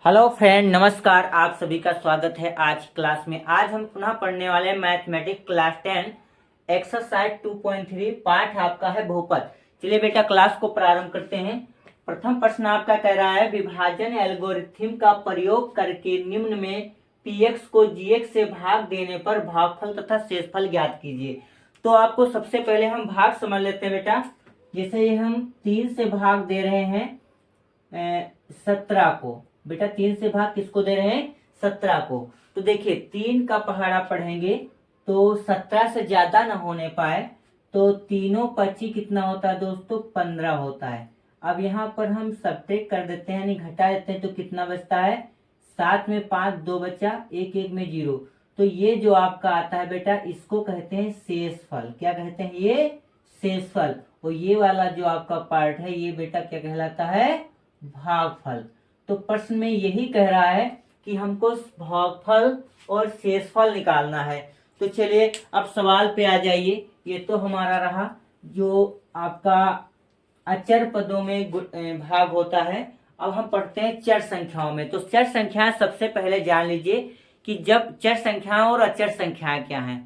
Hello friend, नमस्कार। आप सभी का स्वागत है आज की क्लास में। आज हम पुनः पढ़ने वाले हैं मैथमेटिक्स क्लास 10 एक्सरसाइज 2.3 पाठ आपका है बहुपद। चलिए बेटा क्लास को प्रारंभ करते हैं। प्रथम प्रश्न आपका कह रहा है विभाजन एल्गोरिथम का प्रयोग करके निम्न में px को gx से भाग देने पर भागफल तथा शेषफल ज्ञात कीजिए। तो आपको सबसे पहले हम भाग समझ लेते हैं बेटा। जैसे ये हम 3 से भाग दे रहे हैं 17 को। बेटा 3 से भाग किसको दे रहे हैं? 17 को। तो देखिए 3 का पहाड़ा पढ़ेंगे तो 17 से ज्यादा ना होने पाए तो तीनों पची कितना होता है दोस्तों? 15 होता है। अब यहाँ पर हम सब्ट्रैक्ट कर देते हैं यानी घटा देते हैं तो कितना बचता है? 7 में 5, 2 बचा, 1 1 में 0। तो ये जो आपका आता है बेटा इसको कहते हैं शेषफल। क्या कहते हैं? ये शेषफल। और ये वाला जो आपका पार्ट है ये बेटा क्या कहलाता है? भागफल। तो प्रश्न में यही कह रहा है कि हमको भागफल और शेषफल निकालना है। तो चलिए अब सवाल पे आ जाइए। ये तो हमारा रहा जो आपका अचर पदों में भाग होता है। अब हम पढ़ते हैं चर संख्याओं में। तो चर संख्याएं सबसे पहले जान लीजिए कि जब चर संख्याएं और अचर संख्याएं क्या हैं।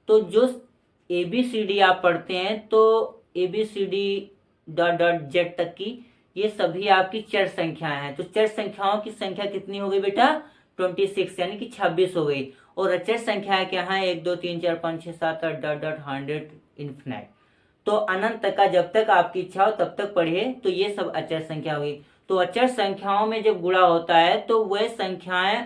तो जो ABCD आप पढ़ते हैं तो ABCD डॉट डॉट जेड तक की ये सभी आपकी चर संख्याएं हैं। तो चर संख्याओं की संख्या कितनी हो गई बेटा? 26 यानी कि 26 हो गई। और अचर संख्याएं क्या है? 1 2 3 4 5 6 7 8 डॉट डॉट 100 इन्फिनाइट। तो अनंत तक का जब तक आपकी इच्छा हो तब तक पढ़िए। तो ये सब अचर संख्या हुई। तो अचर संख्याओं में जब गुणा होता है तो वह संख्याएं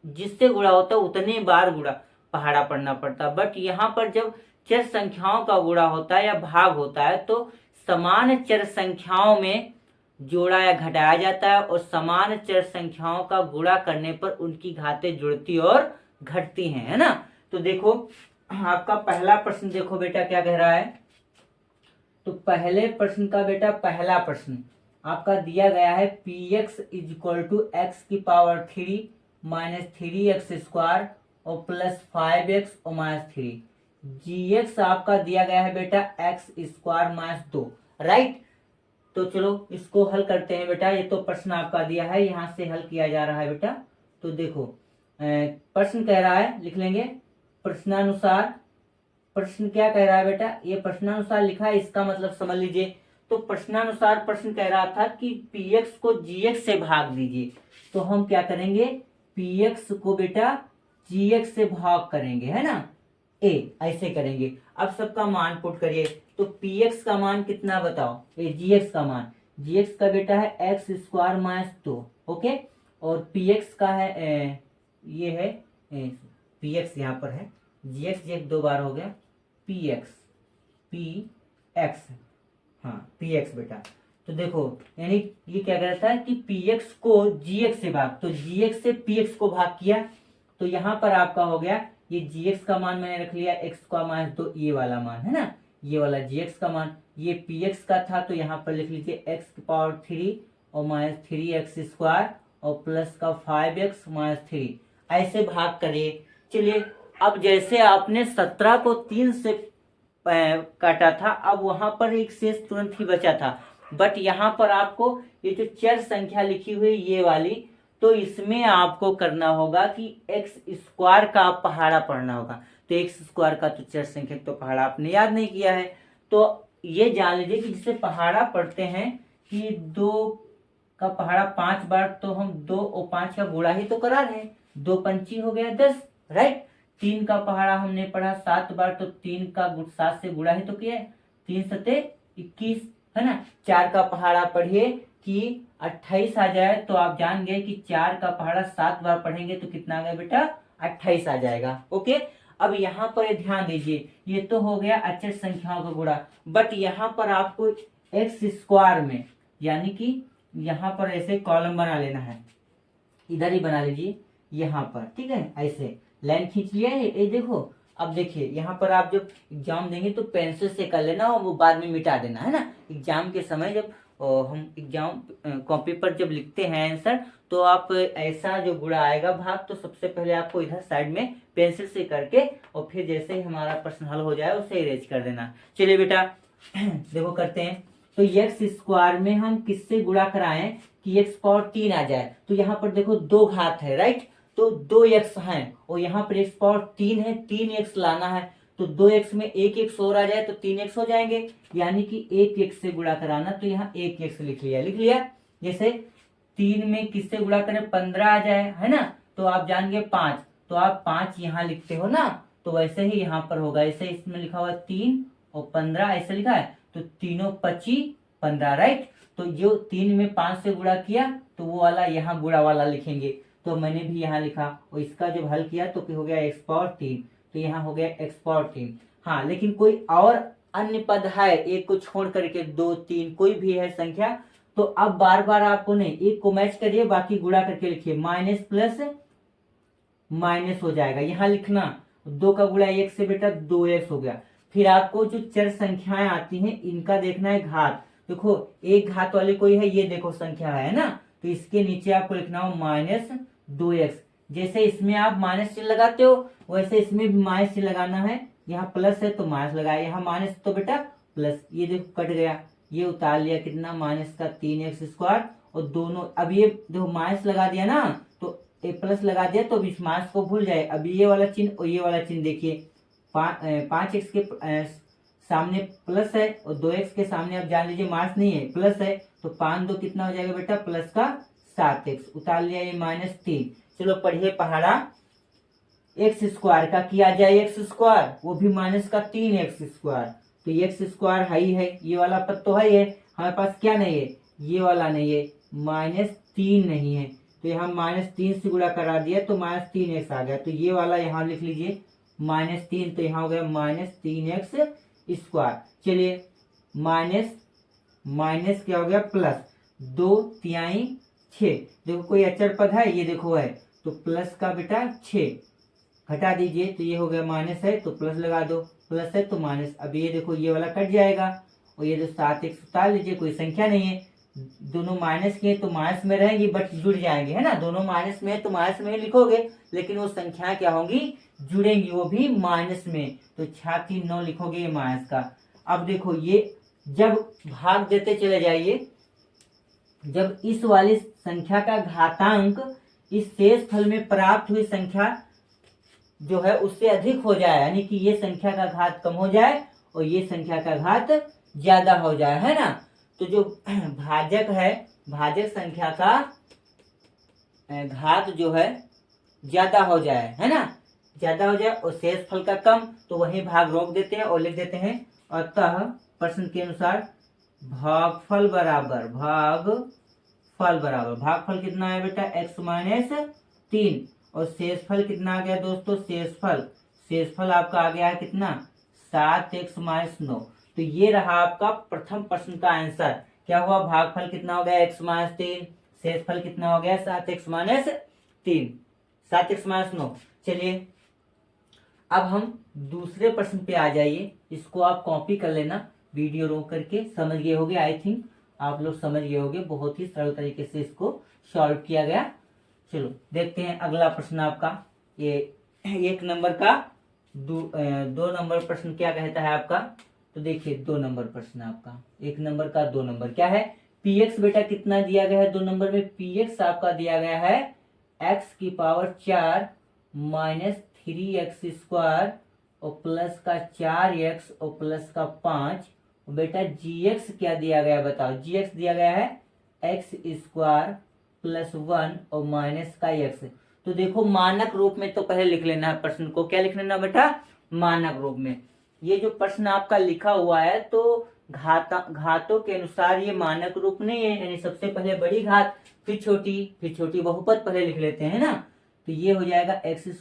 जिससे गुणा होता है उतने बार गुणा पहाड़ा पढ़ना पड़ता है। बट यहाँ पर जब चर संख्याओं का गुणा होता है या भाग होता है तो समान चर संख्याओं में जोड़ा या घटाया जाता है और समान चर संख्याओं का गुणा करने पर उनकी घातें जुड़ती और घटती हैं, है ना। तो देखो आपका पहला प्रश्न देखो बेटा क्या कह रहा है। तो पहले प्रश्न का बेटा पहला प्रश्न आपका दिया गया है px इक्वल टू एक्स की पावर 3 माइनस 3x स्क्वायर और प्लस 5x और माइनस 3। gx आपका दिया गया है बेटा एक्स स्क्वायर माइनस 2। राइट। तो चलो इसको हल करते हैं बेटा। ये तो प्रश्न आपका दिया है, यहां से हल किया जा रहा है बेटा। तो देखो प्रश्न कह रहा है, लिख लेंगे प्रश्नानुसार। प्रश्न क्या कह रहा है बेटा? ये प्रश्नानुसार लिखा है, इसका मतलब समझ लीजिए। तो प्रश्नानुसार प्रश्न कह रहा था कि px को gx से भाग दीजिए। तो हम क्या करेंगे? px को बेटा gx से भाग करेंगे, है ना। ऐसे करेंगे। अब सबका मान पुट करिए। तो px का मान कितना बताओ? gx का मान, gx का बेटा है एक्स स्क्वायर माइनस 2। ओके। और px का है ये है px यहाँ पर है gx 2 बार हो गया px हाँ px बेटा। तो देखो यानी ये क्या कहता है कि px को gx से भाग, तो gx से px को भाग किया तो यहाँ पर आपका हो गया ये gx का मान मैंने रख लिया x का माइनस 2, ये वाला मान है ना, ये वाला gx का मान। ये px का था तो यहाँ पर लिख लीजिए x की पावर 3 और माइनस 3x स्क्वायर और प्लस का 5x माइनस 3। ऐसे भाग करिए। चलिए अब जैसे आपने 17 को 3 से काटा था, अब वहां पर एक शेष तुरंत ही बचा था। बट यहाँ पर आपको ये जो चर संख्या लिखी हुई ये वाली, तो इसमें आपको करना होगा कि एक्स स्क्वायर का पहाड़ा पढ़ना होगा। तो एक्स स्क्वायर का तो चर संख्या तो पहाड़ा आपने याद नहीं किया है। तो ये जान लीजिए कि जिसे पहाड़ा पढ़ते हैं कि 2 का पहाड़ा 5 बार, तो हम 2 और 5 का गुणा ही तो करा रहे हैं। 2 पंची हो गया 10। राइट। 3 का पहाड़ा हमने पढ़ा 7 बार, तो 3 का 7 से गुणा ही तो किया है। 3 सते 21, है ना। 4 का पहाड़ा पढ़िए कि 28 आ जाए, तो आप जान गए कि 4 का पहाड़ा 7 बार पढ़ेंगे तो कितना आ गया बेटा? 28 आ जाएगा। ओके। अब यहाँ पर ध्यान दीजिए, ये तो हो गया अचर संख्याओं का गुणा। बट यहाँ पर आपको एक्स स्क्वायर में यानी कि यहाँ पर ऐसे कॉलम बना लेना है, इधर ही बना लीजिए यहाँ पर, ठीक है। ऐसे लाइन खींच लिया है। ये देखो अब देखिए यहाँ पर आप जब एग्जाम देंगे तो पेंसिल से कर लेना और वो बाद में मिटा देना, है ना। एग्जाम के समय जब हम एग्जाम कॉपी पर जब लिखते हैं आंसर, तो आप ऐसा जो गुणा आएगा भाग, तो सबसे पहले आपको इधर साइड में पेंसिल से करके और फिर जैसे ही हमारा प्रश्न हल हो जाए उसे इरेज कर देना। चलिए बेटा देखो करते हैं। तो एक्स स्क्वायर में हम किससे गुणा कराएं? कि x पावर 3 आ जाए, तो यहाँ पर देखो दो घात है, राइट, तो 2x है और यहाँ पर x पावर 3 है, 3x लाना है, तो 2x में एक x और आ जाए तो 3x हो जाएंगे, यानी कि 1x से गुणा कराना, तो यहाँ 1x लिख लिया। जैसे 3 में किससे गुणा करें, 15 आ जाए, है ना, तो आप जान गए 5, तो आप 5 यहाँ लिखते हो ना, तो वैसे ही यहाँ पर होगा, ऐसे इसमें लिखा हुआ 3 और 15 ऐसे लिखा है, तो तीनों 25 15, राइट, तो जो 3 में 5 से गुणा किया तो वो वाला यहाँ गुणा वाला लिखेंगे, तो मैंने भी यहाँ लिखा, और इसका जब हल किया तो हो गया x पावर 3, तो यहाँ हो गया x पावर 3। हाँ, लेकिन कोई और अन्य पद है एक को छोड़ करके, 2 3 कोई भी है संख्या, तो अब बार बार आपको नहीं, एक को मैच करिए, बाकी गुणा करके लिखिए, माइनस प्लस माइनस हो जाएगा, यहाँ लिखना 2 का गुणा 1 से बेटा 2x हो गया। फिर आपको जो चर संख्याएं आती हैं इनका देखना है घात, देखो एक घात वाली कोई है, ये देखो संख्या है ना, तो इसके नीचे आपको लिखना हो -2x, जैसे इसमें आप माइनस चिन्ह लगाते हो वैसे इसमें भी माइनस चिन्ह लगाना है, यहाँ प्लस है तो माइनस लगाया, यहाँ माइनस तो बेटा प्लस, ये देखो कट गया, ये उतार लिया कितना माइनस का 3x², और दोनों अब ये देखो माइनस लगा दिया ना, तो ए प्लस लगा दिया तो इस माइनस को भूल जाए, अब ये वाला चिन्ह और ये वाला चिन्ह देखिए, 5x के सामने प्लस है और 2x के सामने आप जान लीजिए माइनस नहीं है प्लस है, तो 5 2 कितना हो जाएगा बेटा प्लस का 7x, उतार लिया ये -3। चलो पढ़िए पहाड़ा, x² का किया जाए x², वो भी माइनस का 3x², तो x² है ही है, ये वाला पद तो है ही है, हमारे पास क्या नहीं है, ये वाला नहीं है, -3 नहीं है, तो यहाँ -3 से गुणा करा दिया तो -3x आ गया, तो ये वाला यहाँ लिख लीजिए -3, तो यहाँ हो गया -3x²। चलिए माइनस क्या हो गया प्लस 2 तिहाई 6, देखो कोई अचर पद है, ये देखो है, तो प्लस का बेटा 6 घटा दीजिए, तो ये हो गया माइनस है तो प्लस लगा दो, प्लस है तो माइनस, अब ये देखो ये वाला कट जाएगा, और ये जो 7x उतार लीजिए, कोई संख्या नहीं है, दोनों माइनस के तो माइनस में रहेंगी बट जुड़ जाएंगे, है ना, दोनों माइनस में है तो माइनस में ही लिखोगे, लेकिन वो संख्या क्या होंगी, जुड़ेंगी, वो भी माइनस में, तो 6 3 9 लिखोगे ये माइनस का। अब देखो ये जब भाग देते चले जाइए, जब इस वाली संख्या का घातांक इस शेष फल में प्राप्त हुई संख्या जो है उससे अधिक हो जाए, यानी कि ये संख्या का घात कम हो जाए और ये संख्या का घात ज्यादा हो जाए, है ना, तो जो भाजक है, भाजक संख्या का घात जो है ज्यादा हो जाए, है ना, ज्यादा हो जाए और शेष फल का कम, तो वही भाग रोक देते हैं और लिख देते हैं, अतः प्रश्न के अनुसार भागफल बराबर भागफल कितना है बेटा x - 3, और शेषफल कितना आ गया दोस्तों, शेषफल आपका आ गया है कितना 7x - 9, तो ये रहा आपका प्रथम प्रश्न का आंसर, क्या हुआ, भागफल कितना हो गया x - 3, शेषफल कितना हो गया 7x - 3, 7x - 9। चलिए अब हम दूसरे प्रश्न पे आ जाइए, इसको आप कॉपी कर लेना, वीडियो रोक करके, समझ गए होगे, आई थिंक आप लोग समझ गए होगे, बहुत ही सरल तरीके से इसको सॉल्व किया गया। चलो देखते हैं अगला प्रश्न आपका, ये 1 नंबर का 2 नंबर प्रश्न क्या कहता है आपका, तो देखिए 2 नंबर प्रश्न आपका, 1 नंबर का 2 नंबर क्या है, px बेटा कितना दिया गया है 2 नंबर में, px आपका दिया गया है x की पावर 4 - 3x² और प्लस का 4x और प्लस का 5, बेटा gx क्या दिया गया बताओ, gx दिया गया है x² + 1 और माइनस का x, तो देखो मानक रूप में तो पहले लिख लेना है प्रश्न को, क्या लिख लेना बेटा, मानक रूप में। ये जो प्रश्न आपका लिखा हुआ है तो घातों के अनुसार ये मानक रूप नहीं है, यानी सबसे पहले बड़ी घात फिर छोटी बहुपद पहले लिख लेते हैं ना, तो ये हो जाएगा x²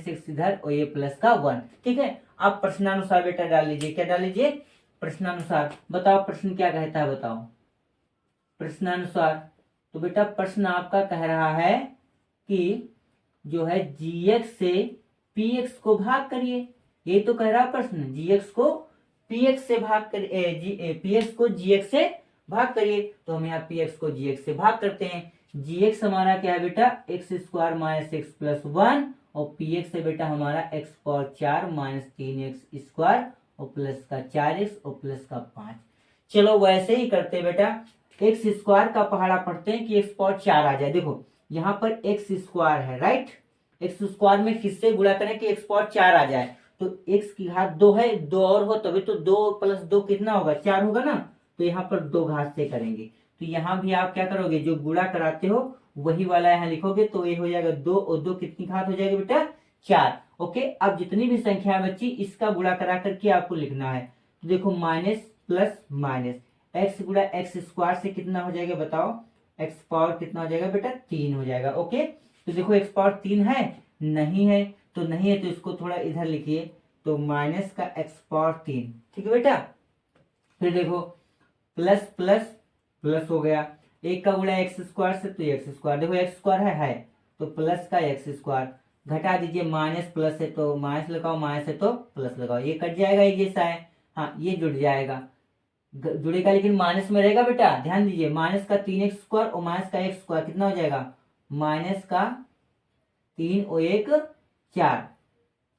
- x इधर और ये प्लस का 1, ठीक है। आप प्रश्नानुसार बेटा डाल लीजिए, क्या डाल लीजिए, प्रश्नानुसार, बताओ प्रश्न क्या कहता है, बताओ प्रश्नानुसार, तो बेटा प्रश्न आपका कह रहा है कि जो है gx से px को भाग करिए, ये तो कह रहा प्रश्न, gx को px से भाग करिए, px को gx से भाग करिए, तो हम यहाँ px को gx से भाग करते हैं, gx हमारा क्या है बेटा x² - x + 1 और px है बेटा हमारा x⁴ - 3x² और प्लस का 4x और प्लस का 5। चलो वैसे ही करते बेटा, एक्स स्क्वायर का पहाड़ा पढ़ते हैं कि एक्स पावर 4 आ जाए। देखो यहाँ पर एक्स स्क्वायर है, राइट। एक्स स्क्वायर में किससे गुणा करें कि एक्स पावर 4 आ जाए, तो एक्स की घात 2 है, 2 और हो तभी तो 2 प्लस 2 कितना होगा, 4 होगा ना। तो यहाँ पर 2 घात से करेंगे, तो यहाँ भी आप क्या करोगे, जो गुणा कराते हो वही वाला यहाँ लिखोगे, तो ये हो जाएगा 2 और 2 कितनी घात हो जाएगी बेटा, 4। ओके, अब जितनी भी संख्या बची इसका गुणा करा करके आपको लिखना है। तो देखो माइनस प्लस माइनस, एक्स गुणा एक्स स्क्वायर से कितना हो जाएगा बताओ, एक्स पावर कितना हो जाएगा बेटा, 3 हो जाएगा। ओके, तो देखो एक्स पावर 3 है, नहीं है, तो नहीं है तो इसको थोड़ा इधर लिखिए, तो माइनस का एक्स पावर 3, ठीक है बेटा। फिर देखो प्लस प्लस प्लस हो गया, एक का गुणा एक्स स्क्वायर से तो एक्स स्क्वायर, देखो एक्स स्क्वायर है तो प्लस का एक्स स्क्वायर, घटा दीजिए, माइनस प्लस है तो माइनस लगाओ, माइनस है तो प्लस लगाओ, ये कट जाएगा, ये जैसा है, हाँ ये जुड़ जाएगा, जुड़ेगा लेकिन माइनस में रहेगा बेटा, ध्यान दीजिए, माइनस का 3 एक्स स्क्वायर और माइनस का एक्स स्क्वायर कितना हो जाएगा, माइनस का 3 और 1 4,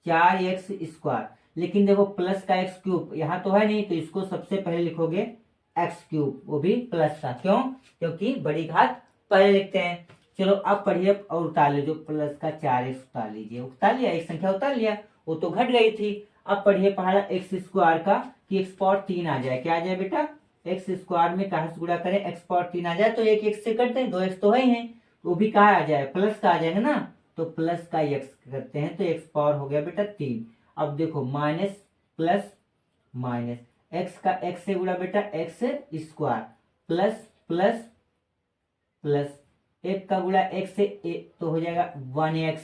4 एक्स स्क्वायर। लेकिन देखो प्लस का एक्स क्यूब यहाँ तो है नहीं, तो इसको सबसे पहले लिखोगे एक्स क्यूब, वो भी प्लस का, क्यों, क्योंकि बड़ी घात पहले लिखते हैं। चलो अब पढ़िए और उतार लीजिए, प्लस का 4 एक्स उतार लीजिए, उतार लिया, एक संख्या उतार लिया, वो तो घट गई थी। अब पढ़िए पहाड़ा एक्स स्क्वायर का कि एक्स पावर 3 आ जाए, क्या आ जाए बेटा, एक्स स्क्वायर में कहा से गुणा करें, एक्स पावर 3 आ जाए, तो एक एक्स से कटते हैं, 2 एक्स तो है ही है, वो भी कहा आ जाए, प्लस का आ जाएगा ना, तो प्लस का एक्स करते हैं तो एक्स पावर हो गया बेटा 3। अब देखो माइनस प्लस माइनस, एक्स का एक्स से गुणा बेटा x square, plus plus plus, एक का गुणा एक्स से तो हो जाएगा 1x,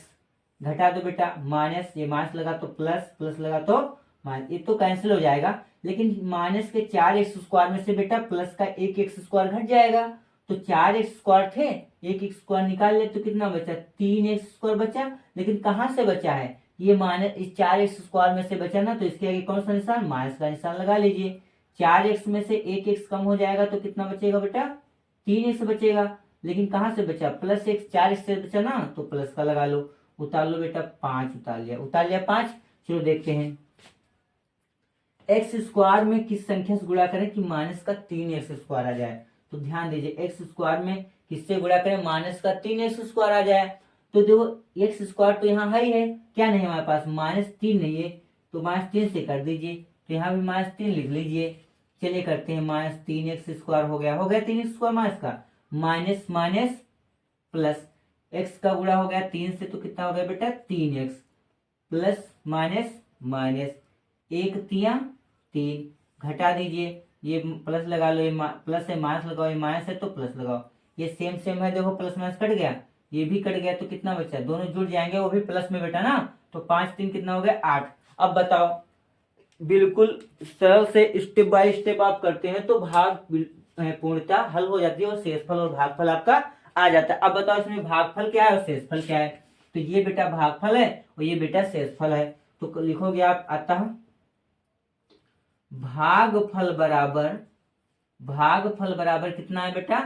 घटा दो बेटा माइनस, ये माइनस लगा तो प्लस, प्लस लगा तो माइनस, ये तो कैंसिल हो जाएगा, लेकिन माइनस के 4 एक्स स्क्वायर में से बेटा प्लस का 1 एक्स स्क्वायर घट जाएगा, तो 4 एक्स स्क्वायर थे, 1 एक्स स्क्वायर निकाल ले तो कितना बचा, 3 एक्स स्क्वायर बचा, लेकिन कहाँ से बचा है, ये माइनस इस 4 एक्स स्क्वायर में से बचा ना, तो इसके आगे कौन सा निशान, माइनस का निशान लगा लीजिए। 4 एक्स में से 1 एक्स कम हो जाएगा तो कितना बचेगा बेटा, 3 एक्स बचेगा, लेकिन कहाँ से बचा, प्लस एक्स, 4 एक्स से बचा ना, तो प्लस का लगा लो, उतार लो बेटा 5, उतार लिया 5। चलो देखते हैं एक्स स्क्वायर में किस संख्या से गुणा करें कि माइनस का 3 एक्स स्क्वायर आ जाए, तो ध्यान दीजिए एक्स स्क्वायर में किससे गुणा करें, माइनस का 3 एक्स स्क्वायर आ जाए, तो देखो एक्स स्क्वायर तो यहाँ है ही है, क्या नहीं हमारे पास, -3 नहीं है, तो -3 से कर दीजिए, तो यहाँ भी -3 लिख लीजिए। चलिए करते हैं, -3 एक्स स्क्वायर हो गया 3 एक्स स्क्वायर, माइनस का माइनस माइनस प्लस, एक्स का गुणा हो गया 3 से तो कितना हो गया बेटा 3x, प्लस माइनस माइनस, 1 3 3, घटा दीजिए, ये प्लस लगा लो, ये प्लस है, माइनस लगाओ, ये माइनस है तो प्लस लगाओ, ये सेम सेम है, देखो प्लस माइनस कट गया, ये भी कट गया, तो कितना बचा, दोनों जुड़ जाएंगे, वो भी प्लस में बेटा ना, तो 5 3 कितना हो गया 8। अब बताओ, बिल्कुल सरल से स्टेप बाय स्टेप आप करते हैं तो भाग पूर्णतः हल हो जाती है और शेषफल और भागफल आपका आ जाता है। अब बताओ इसमें भागफल क्या है और शेषफल क्या है, तो ये बेटा भागफल है और ये बेटा शेषफल है, तो लिखोगे आप, अतः भागफल बराबर कितना है बेटा,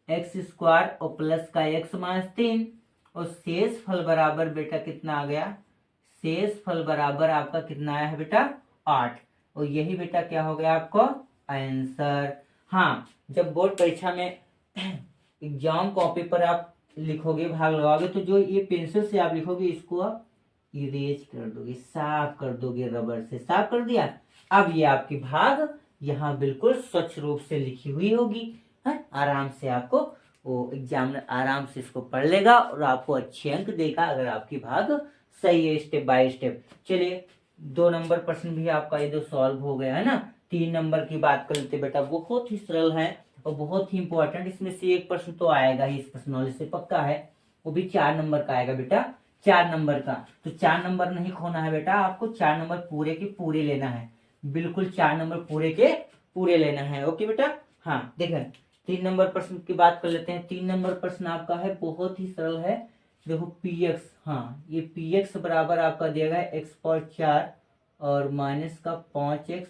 एक्स स्क्वायर और प्लस का एक्स -3, और शेषफल बराबर बेटा कितना आ गया, शेषफल बराबर आपका कितना आया है बेटा 8, और यही बेटा क्या हो गया आपको आंसर। हाँ, जब बोर्ड परीक्षा में एग्जाम कॉपी पर आप लिखोगे, भाग लगाओगे, तो जो ये पेंसिल से आप लिखोगे इसको आप इरेज कर दोगे, साफ कर दोगे, रबर से साफ कर दिया, अब ये आपकी भाग यहाँ बिल्कुल स्वच्छ रूप से लिखी हुई होगी, है आराम से आपको वो एग्जामिनर आराम से इसको पढ़ लेगा और आपको अच्छे अंक देगा अगर आपकी भाग सही है स्टेप बाय स्टेप। चलिए 2 नंबर प्रश्न भी आपका ये जो सॉल्व हो गया है ना। 3 नंबर की बात कर लेते बेटा, बहुत ही सरल है और बहुत ही इंपॉर्टेंट, इसमें से एक प्रश्न तो आएगा ही, इस प्रश्न नॉलेज से पक्का है, वो भी 4 नंबर का आएगा बेटा, 4 नंबर का। तो 4 नंबर नहीं खोना है बेटा, आपको 4 नंबर पूरे के पूरे लेना है, बिल्कुल 4 नंबर पूरे के पूरे लेना है। ओके बेटा, हाँ देखें 3 नंबर प्रश्न की बात कर लेते हैं। 3 नंबर प्रश्न आपका है, बहुत ही सरल है, देखो px, हाँ ये px बराबर आपका दिया गया है x पावर 4 और माइनस का 5x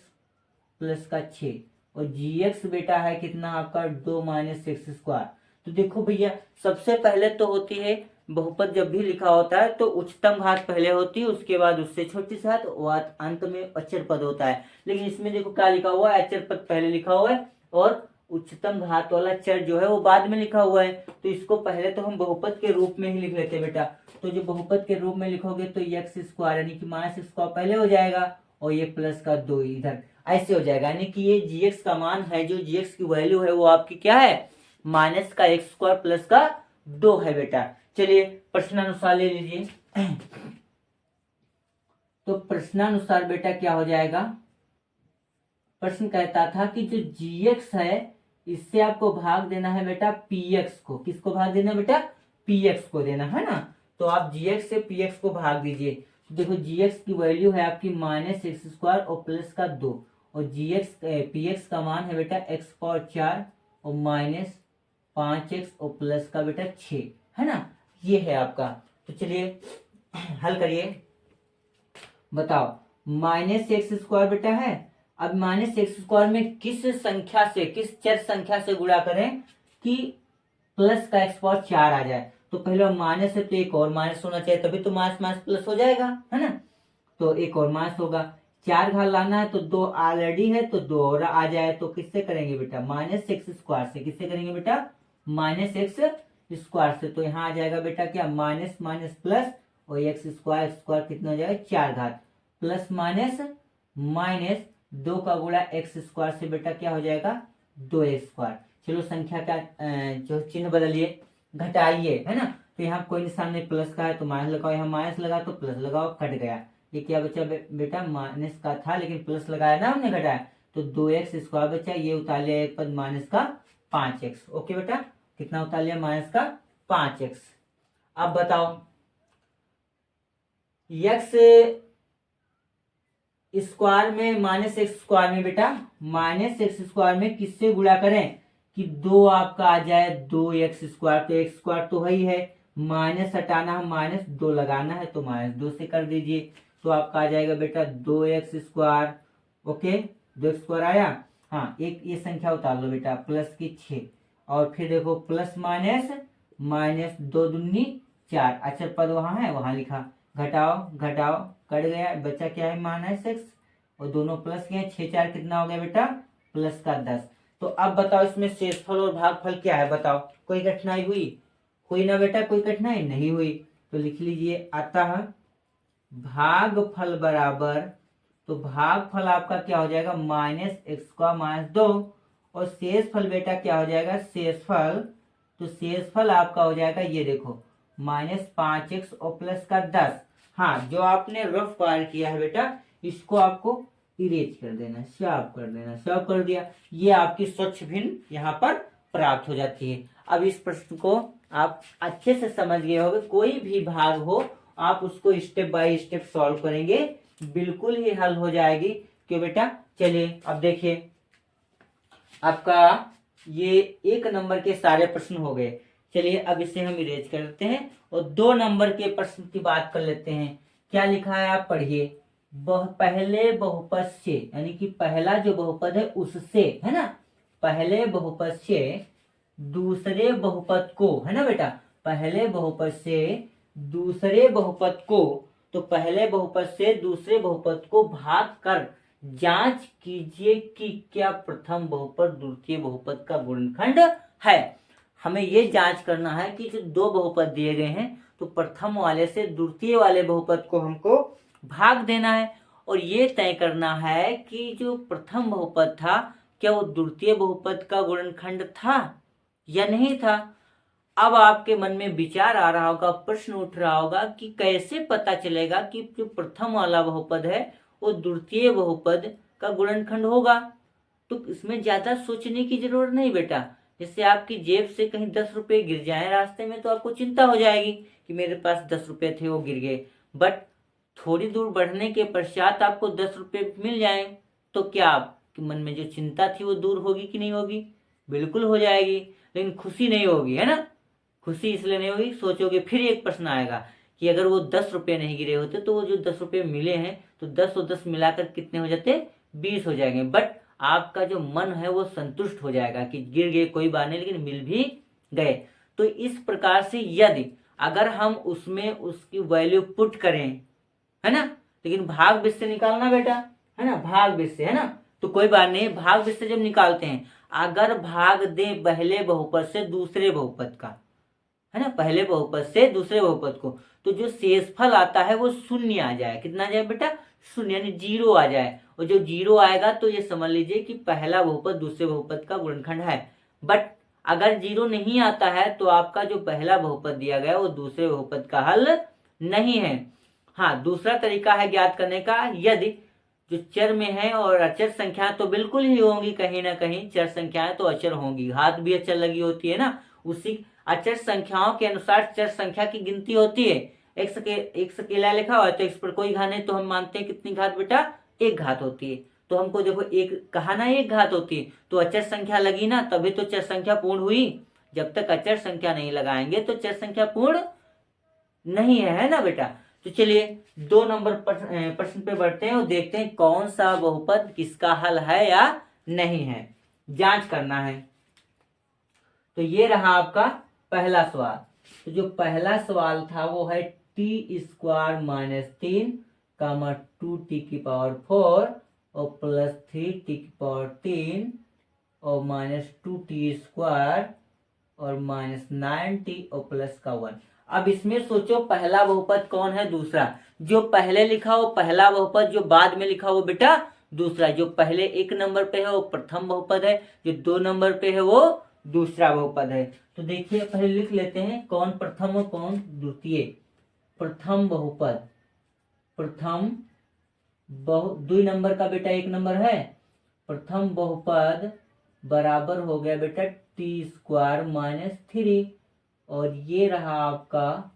प्लस का 6, और gx बेटा है कितना आपका 2 माइनस एक्स स्क्वायर। तो देखो भैया, सबसे पहले तो होती है बहुपद, जब भी लिखा होता है तो उच्चतम घात पहले होती है, उसके बाद उससे छोटी घात और अंत में अचर पद होता है, लेकिन इसमें देखो क्या लिखा हुआ है, अचर पद पहले लिखा हुआ है और उच्चतम घात वाला चर जो है वो बाद में लिखा हुआ है, तो इसको पहले तो हम बहुपद के रूप में ही लिख लेते हैं बेटा। तो जो बहुपद के रूप में लिखोगे तो एक्स स्क्वायर यानी कि माइनस स्क्वायर पहले हो जाएगा और ये प्लस का 2 इधर ऐसे हो जाएगा, यानी कि ये जीएक्स का मान है, जो जीएक्स की वैल्यू है वो आपकी क्या है, माइनस का एक्स स्क्वायर प्लस का 2 है बेटा। चलिए प्रश्नानुसार ले लीजिए। तो प्रश्नानुसार बेटा क्या हो जाएगा, प्रश्न कहता था कि जो जीएक्स है इससे आपको भाग देना है बेटा पीएक्स को। किसको भाग देना है बेटा, पीएक्स को देना है ना। तो आप जीएक्स से पीएक्स को भाग दीजिए। तो देखो जीएक्स की वैल्यू है आपकी माइनस एक्स स्क्वायर और प्लस का 2, और जीएक्स पीएक्स का मान है बेटा एक्स पावर 4 और माइनस 5x और प्लस का बेटा 6 है ना, ये है आपका। तो चलिए हल करिए, बताओ माइनस एक्स स्क्वायर बेटा है। अब माइनस एक्स स्क्वायर में किस संख्या से, किस चर संख्या से गुणा करें कि प्लस का एक्स पावर 4 आ जाए। तो पहले माइनस है तो एक और माइनस होना चाहिए, तभी तो माइनस माइनस प्लस हो जाएगा है ना। तो एक और माइनस होगा, 4 घात लाना है तो 2 ऑलरेडी है तो 2 और आ जाए। तो किससे करेंगे बेटा, माइनस एक्स स्क्वायर से। किससे करेंगे बेटा, माइनस एक्स स्क्वायर से। तो यहाँ आ जाएगा बेटा क्या, माइनस माइनस प्लस और एक्स स्क्वायर कितना हो जाएगा 4 घात प्लस माइनस माइनस 2 का गुणा एक्स स्क्वायर से बेटा क्या हो जाएगा 2x स्क्वायर। चलो संख्या का जो चिन्ह बदलिए, घटाइए है ना। तो यहाँ कोई निशान नहीं, प्लस का है तो माइनस लगाओ, यहाँ माइनस लगा तो प्लस लगाओ, कट गया। ये क्या बचा बेटा, माइनस का था लेकिन प्लस लगाया ना हमने, घटाया तो 2x स्क्वायर बचा। ये उतार लिया एक पद माइनस का 5x। ओके बेटा, कितना उतार लिया, माइनस का 5x। अब बताओ x स्क्वायर में माइनस एक्स स्क्वायर में बेटा, माइनस एक्स स्क्वायर में किससे गुणा करें कि 2 आपका आ जाए 2x स्क्वायर। तो एक्स स्क्वायर तो वही है, माइनस हटाना है, माइनस 2 लगाना है तो माइनस 2 से कर दीजिए। तो आपका आ जाएगा बेटा 2x square. Okay 2x square आया। हाँ एक ये संख्या उतार लो बेटा, प्लस की 6 और फिर देखो प्लस माइनस माइनस 2 दूनी 4, अचर पद वहां है वहां लिखा, घटाओ घटाओ कट गया, बचा क्या है माइनस एक्स और दोनों प्लस के 6 4 कितना हो गया बेटा, प्लस का 10। तो अब बताओ इसमें शेषफल और भागफल क्या है, बताओ कोई कठिनाई हुई ना बेटा, कोई कठिनाई नहीं हुई। तो लिख लीजिए अतः भागफल बराबर, तो भागफल आपका क्या हो जाएगा माइनस एक्स का माइनस 2 और शेषफल बेटा क्या हो जाएगा शेषफल, तो शेषफल आपका हो जाएगा ये देखो माइनस 5x और प्लस का 10। हाँ जो आपने रफ पार किया है बेटा इसको आपको इरेज कर देना, साफ कर देना, साफ कर दिया, ये आपकी स्वच्छ भिन्न यहाँ पर प्राप्त हो जाती है। अब इस प्रश्न को आप अच्छे से समझ गए होंगे, कोई भी भाग हो आप उसको स्टेप बाय स्टेप सॉल्व करेंगे, बिल्कुल ही हल हो जाएगी। क्यों बेटा, चलिए अब देखिए आपका ये 1 नंबर के सारे प्रश्न हो गए। चलिए अब इसे हम इरेज करते हैं और 2 नंबर के प्रश्न की बात कर लेते हैं। क्या लिखा है आप पढ़िए, पहले बहुपद से, यानी कि पहला जो बहुपद है उससे, है ना, पहले बहुपद से दूसरे बहुपद को, है ना बेटा, पहले बहुपद से दूसरे बहुपद को, तो पहले बहुपद से दूसरे बहुपद को भाग कर जांच कीजिए कि क्या प्रथम बहुपद द्वितीय बहुपद का गुणनखंड है। हमें ये जांच करना है कि जो 2 बहुपद दिए गए हैं तो प्रथम वाले से द्वितीय वाले बहुपद को हमको भाग देना है और ये तय करना है कि जो प्रथम बहुपद था क्या वो द्वितीय बहुपद का गुणनखंड था या नहीं था। अब आपके मन में विचार आ रहा होगा, प्रश्न उठ रहा होगा कि कैसे पता चलेगा कि जो प्रथम वाला बहुपद है वो द्वितीय बहुपद का गुणनखंड होगा। तो इसमें ज्यादा सोचने की जरूरत नहीं बेटा, जैसे आपकी जेब से कहीं 10 रुपए गिर जाए रास्ते में तो आपको चिंता हो जाएगी कि मेरे पास 10 रुपए थे वो गिर गए, बट थोड़ी दूर बढ़ने के पश्चात आपको 10 रुपए मिल जाए तो क्या आपके मन में जो चिंता थी वो दूर होगी कि नहीं होगी, बिल्कुल हो जाएगी, लेकिन खुशी नहीं होगी, है ना। खुशी इसलिए नहीं होगी, सोचोगे फिर एक प्रश्न आएगा कि अगर वो 10 रुपये नहीं गिरे होते तो वो जो 10 रुपये मिले हैं तो 10 और 10 मिलाकर कितने हो जाते, 20 हो जाएंगे। बट आपका जो मन है वो संतुष्ट हो जाएगा कि गिर गए कोई बात नहीं लेकिन मिल भी गए। तो इस प्रकार से यदि अगर हम उसमें उसकी वैल्यू पुट करें, है ना, लेकिन भाग बीच से निकालना बेटा, है ना, भाग बीच से, है ना, तो कोई बात नहीं, भाग बीच से जब निकालते हैं अगर भाग दे पहले बहुपद से दूसरे बहुपद का, है ना, पहले बहुपद से दूसरे बहुपद को, तो जो शेषफल आता है वो शून्य आ जाए। कितना आ जाए बेटा? शून्य, यानी 0 आ जाए। और जो 0 आएगा तो ये समझ लीजिए कि पहला बहुपद दूसरे बहुपद का गुणनखंड है। बट अगर 0 नहीं आता है तो आपका जो पहला बहुपद दिया गया वो दूसरे बहुपद का हल नहीं है। हाँ, दूसरा तरीका है ज्ञात करने का, यदि जो चर में है और अचर संख्या तो बिल्कुल ही होंगी, कहीं ना कहीं चर संख्याएं तो अचर होंगी, हाथ भी अचर लगी होती है ना, उसी अचर संख्याओं के अनुसार चर संख्या की गिनती होती है। एक सकेला लिखा हुआ है तो x पर कोई घात नहीं, तो हम मानते हैं कितनी घात बेटा? 1 घात होती है। तो हमको देखो एक कहा ना 1 घात होती है, तो अचर संख्या लगी ना, तभी तो चर संख्या पूर्ण हुई। जब तक अचर संख्या नहीं लगाएंगे तो चर संख्या पूर्ण नहीं है ना बेटा? तो चलिए 2 नंबर प्रश्न पे बढ़ते हैं और देखते हैं कौन सा बहुपद किसका हल है या नहीं है, जांच करना है। तो ये रहा आपका पहला सवाल। तो जो पहला सवाल था वो है t² - 3 2t⁴ और प्लस 3t⁴ और -2t² और -9t और प्लस का 1। अब इसमें सोचो पहला बहुपद कौन है, दूसरा। जो पहले लिखा वो पहला बहुपद, जो बाद में लिखा वो बेटा दूसरा। जो पहले 1 नंबर पे है वो प्रथम बहुपद है, जो 2 नंबर पे है वो दूसरा बहुपद है। तो देखिए पहले लिख लेते हैं कौन प्रथम और कौन द्वितीय। प्रथम बहुपद, प्रथम 2 नंबर का बेटा 1 नंबर है, प्रथम बहुपद बराबर हो गया बेटा t² - 3। और ये रहा आपका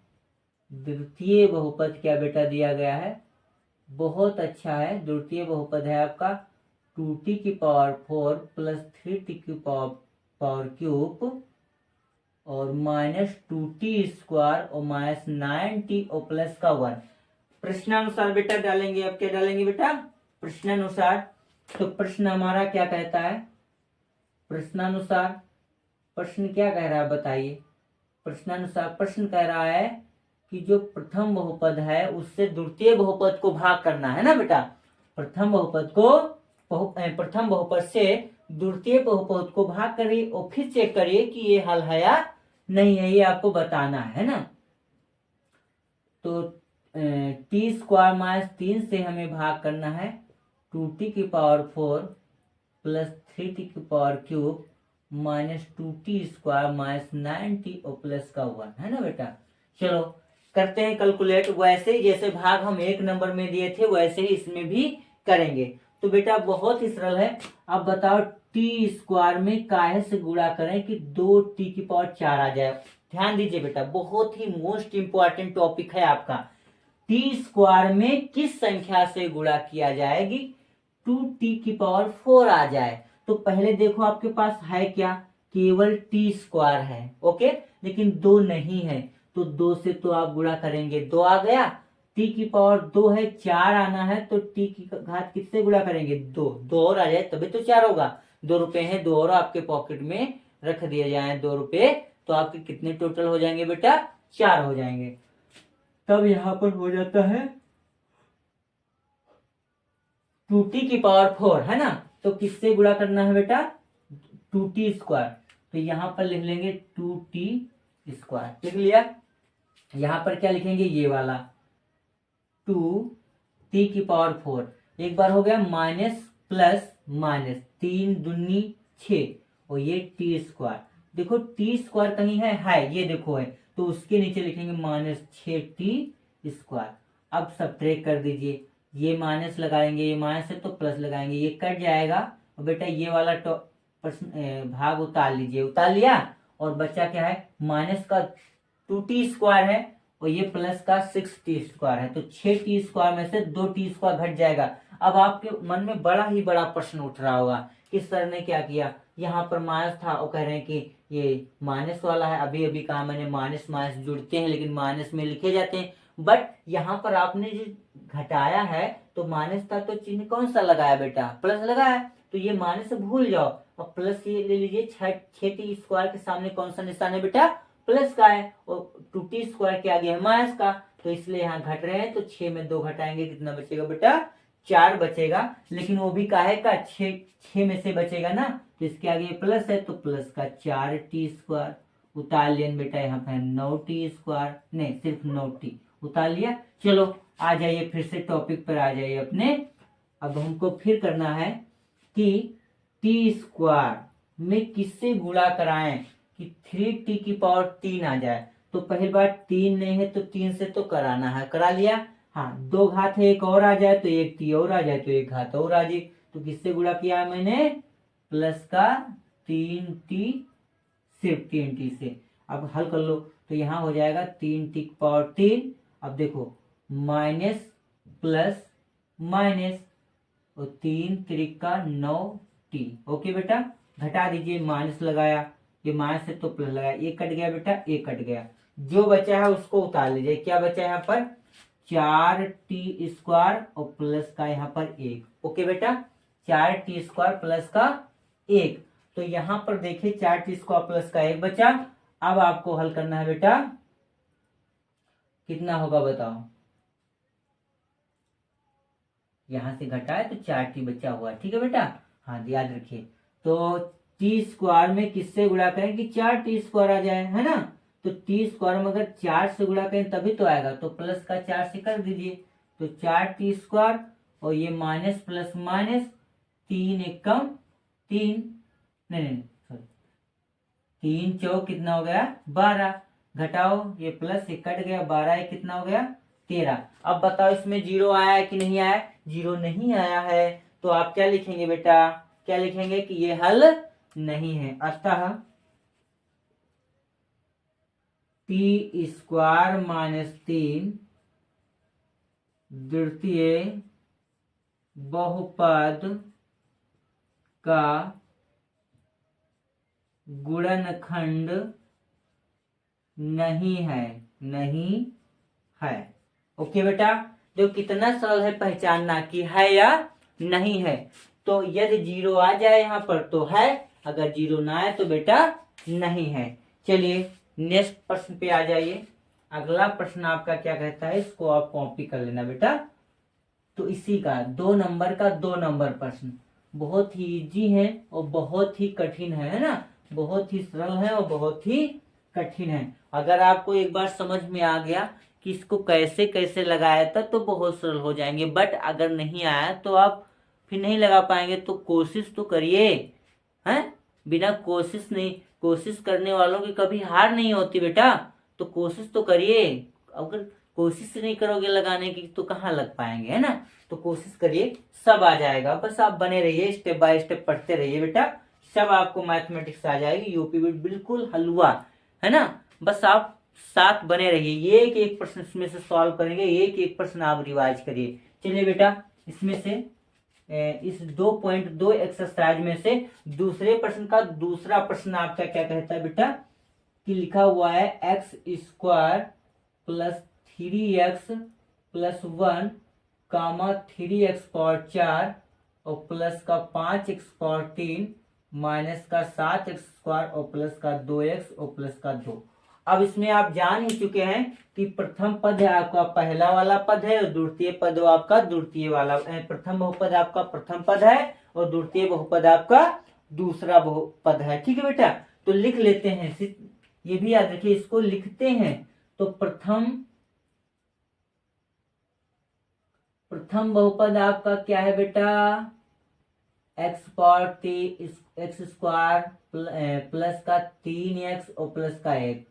द्वितीय बहुपद, क्या बेटा दिया गया है? बहुत अच्छा है, द्वितीय बहुपद है आपका 2t⁴ प्लस 3t³ और -2t² और -9t और प्लस का 1। प्रश्नानुसार बेटा डालेंगे। अब क्या डालेंगे बेटा? प्रश्नानुसार। तो प्रश्न हमारा क्या कहता है? प्रश्नानुसार प्रश्न क्या कह रहा है बताइए? प्रश्नानुसार प्रश्न कह रहा है कि जो प्रथम बहुपद है उससे द्वितीय बहुपद को भाग करना है ना बेटा। प्रथम बहुपद से द्वितीय बहुपद को भाग करिए और फिर चेक करिए कि ये हल है या नहीं है, ये आपको बताना है ना। तो t² - 3 से हमें भाग करना है 2t⁴ plus 3t³ -2t² -9t और प्लस का 1, है ना बेटा। चलो करते हैं कैलकुलेट। वैसे ही जैसे भाग हम 1 नंबर में दिए थे वैसे ही इसमें भी करेंगे। तो बेटा बहुत ही सरल है। अब बताओ t² में काहे से गुणा करें कि 2t⁴ आ जाए। ध्यान दीजिए बेटा, बहुत ही मोस्ट इंपॉर्टेंट टॉपिक है आपका। t² में किस संख्या से गुणा किया जाएगी 2t⁴ आ जाए। तो पहले देखो आपके पास है क्या? केवल t² है, ओके, लेकिन 2 नहीं है। तो 2 से तो आप गुणा करेंगे, 2 आ गया। t⁴ 2 है, 4 आना है तो t की घात किससे गुणा करेंगे? 2। 2 और आ जाए तभी तो 4 होगा। 2 रुपए हैं, 2 और आपके पॉकेट में रख दिए जाए 2 रुपए, तो आपके कितने टोटल हो जाएंगे बेटा? 4 हो जाएंगे। तब यहां पर हो जाता है 2t⁴ है ना। तो किससे गुणा करना है बेटा? 2t²। तो यहां पर लिख लेंगे 2t², लिख लिया। यहां पर क्या लिखेंगे? ये वाला 2t⁴। एक बार हो गया माइनस प्लस माइनस, 3 दूनी 6 और ये t²। देखो t² कहीं है, ये देखो है, तो उसके नीचे लिखेंगे -6t²। अब सब्ट्रैक्ट कर दीजिए, ये माइनस लगाएंगे, ये माइनस है तो प्लस लगाएंगे, ये कट जाएगा। और बेटा ये वाला भाग उतार लीजिए, उतार लिया। और बच्चा क्या है? माइनस का 2t² है और ये प्लस का 6t² है, तो 6t² में से 2t² घट जाएगा। अब आपके मन में बड़ा ही बड़ा प्रश्न उठ रहा होगा कि सर ने क्या किया, यहाँ पर माइनस था और कह रहे हैं कि ये माइनस वाला है। अभी अभी कहा मैंने माइनस माइनस जुड़ते हैं लेकिन माइनस में लिखे जाते हैं, बट यहाँ पर आपने जो घटाया है तो माइनस था तो चिन्ह कौन सा लगाया बेटा? प्लस लगाया। तो ये माइनस भूल जाओ और प्लस ये ले लीजिए। 6t² के सामने कौन सा निशान है बेटा? प्लस का है, और 2t² के आगे है माइनस का, तो इसलिए यहाँ घट रहे हैं। तो 6 में 2 घटाएंगे, कितना बचेगा बेटा? 4 बचेगा। लेकिन वो भी काहे का? 6 में से बचेगा ना, तो इसके आगे प्लस है तो प्लस का 4t², उतार लिया बेटा यहाँ पे 9t², नहीं सिर्फ 9t उतार लिया। चलो आ जाइए फिर से टॉपिक पर आ जाइए अपने। अब हमको फिर करना है कि t² में किससे गुणा कराएं कि 3t³ आ जाए। तो पहली बार 3 नहीं है तो 3 से तो कराना है, करा लिया। हाँ 2 घात है, एक और आ जाए तो एक t और आ जाए तो एक घात और आ जाए। तो किससे गुणा किया है मैंने, प्लस का 3t, सिर्फ 3t से। अब हल कर लो तो यहाँ हो जाएगा 3t³। अब देखो माइनस प्लस माइनस, और 3×3 = 9t। ओके बेटा, घटा दीजिए, माइनस लगाया, ये माइनस है तो प्लस लगाया, एक कट गया बेटा, एक कट गया। जो बचा है उसको उतार लीजिए। क्या बचा है यहाँ पर, 4t² और प्लस का यहाँ पर 1। ओके बेटा, 4t² प्लस का 1। तो यहाँ पर देखिए 4t² प्लस का 1 बचा। अब आपको हल करना है बेटा, कितना होगा बताओ। यहां से घटा है तो 4t बचा हुआ, ठीक है बेटा। हाँ याद रखिए, तो t² में किससे गुणा करें कि 4t² आ जाए, है ना। तो t² में अगर 4 से गुणा करें तभी तो आएगा, तो प्लस का 4 से कर दीजिए। तो 4t² और ये माइनस प्लस माइनस, 3 एकम 3, नहीं सॉरी, 3 चौक कितना हो गया 12, घटाओ ये प्लस एक कट गया, 12 एक कितना हो गया 13। अब बताओ इसमें जीरो आया है कि नहीं आया, जीरो नहीं आया है। तो आप क्या लिखेंगे बेटा, क्या लिखेंगे कि ये हल नहीं है। अतः t² - 3 द्वितीय बहुपद का गुणनखंड नहीं है, नहीं है। ओके बेटा, जो कितना सरल है पहचानना कि है या नहीं है। तो यदि जीरो आ जाए यहाँ पर तो है, अगर जीरो ना आए तो बेटा नहीं है। चलिए नेक्स्ट प्रश्न पे आ जाइए। अगला प्रश्न आपका क्या कहता है, इसको आप कॉपी कर लेना बेटा। तो इसी का 2 नंबर का 2 नंबर प्रश्न बहुत ही इजी है और बहुत ही कठिन है ना। बहुत ही सरल है और बहुत ही कठिन है। अगर आपको एक बार समझ में आ गया कि इसको कैसे कैसे लगाया था तो बहुत सरल हो जाएंगे, बट अगर नहीं आया तो आप फिर नहीं लगा पाएंगे। तो कोशिश तो करिए, हैं, बिना कोशिश नहीं, कोशिश करने वालों की कभी हार नहीं होती बेटा। तो कोशिश तो करिए, अगर कोशिश नहीं करोगे लगाने की तो कहाँ लग पाएंगे, है ना। तो कोशिश करिए, सब आ जाएगा। बस आप बने रहिए, स्टेप बाय स्टेप पढ़ते रहिए बेटा, सब आपको मैथमेटिक्स आ जाएगी। यूपी भी बिल्कुल हलवा, है ना। बस आप साथ बने रहिए, एक एक प्रश्न इसमें से सॉल्व करेंगे, एक एक प्रश्न आप रिवाइज करिए। चलिए बेटा, इसमें से इस 2.2 एक्सरसाइज में से दूसरे प्रश्न का दूसरा प्रश्न आपका क्या कहता है बेटा, कि लिखा हुआ है x² + 3x + 1, 3x⁴ और प्लस का 5x⁴ माइनस का 7x² और प्लस का 2x और प्लस का 2। अब इसमें आप जान ही चुके हैं कि प्रथम पद है आपका पहला वाला पद है और द्वितीय पद आपका द्वितीय वाला, प्रथम बहुपद आपका प्रथम पद है और द्वितीय बहुपद आपका दूसरा बहुपद है, ठीक है बेटा। तो लिख लेते हैं, ये भी याद रखिए, इसको लिखते हैं। तो प्रथम बहुपद आपका क्या है बेटा, x² प्लस का 3x और प्लस का 1।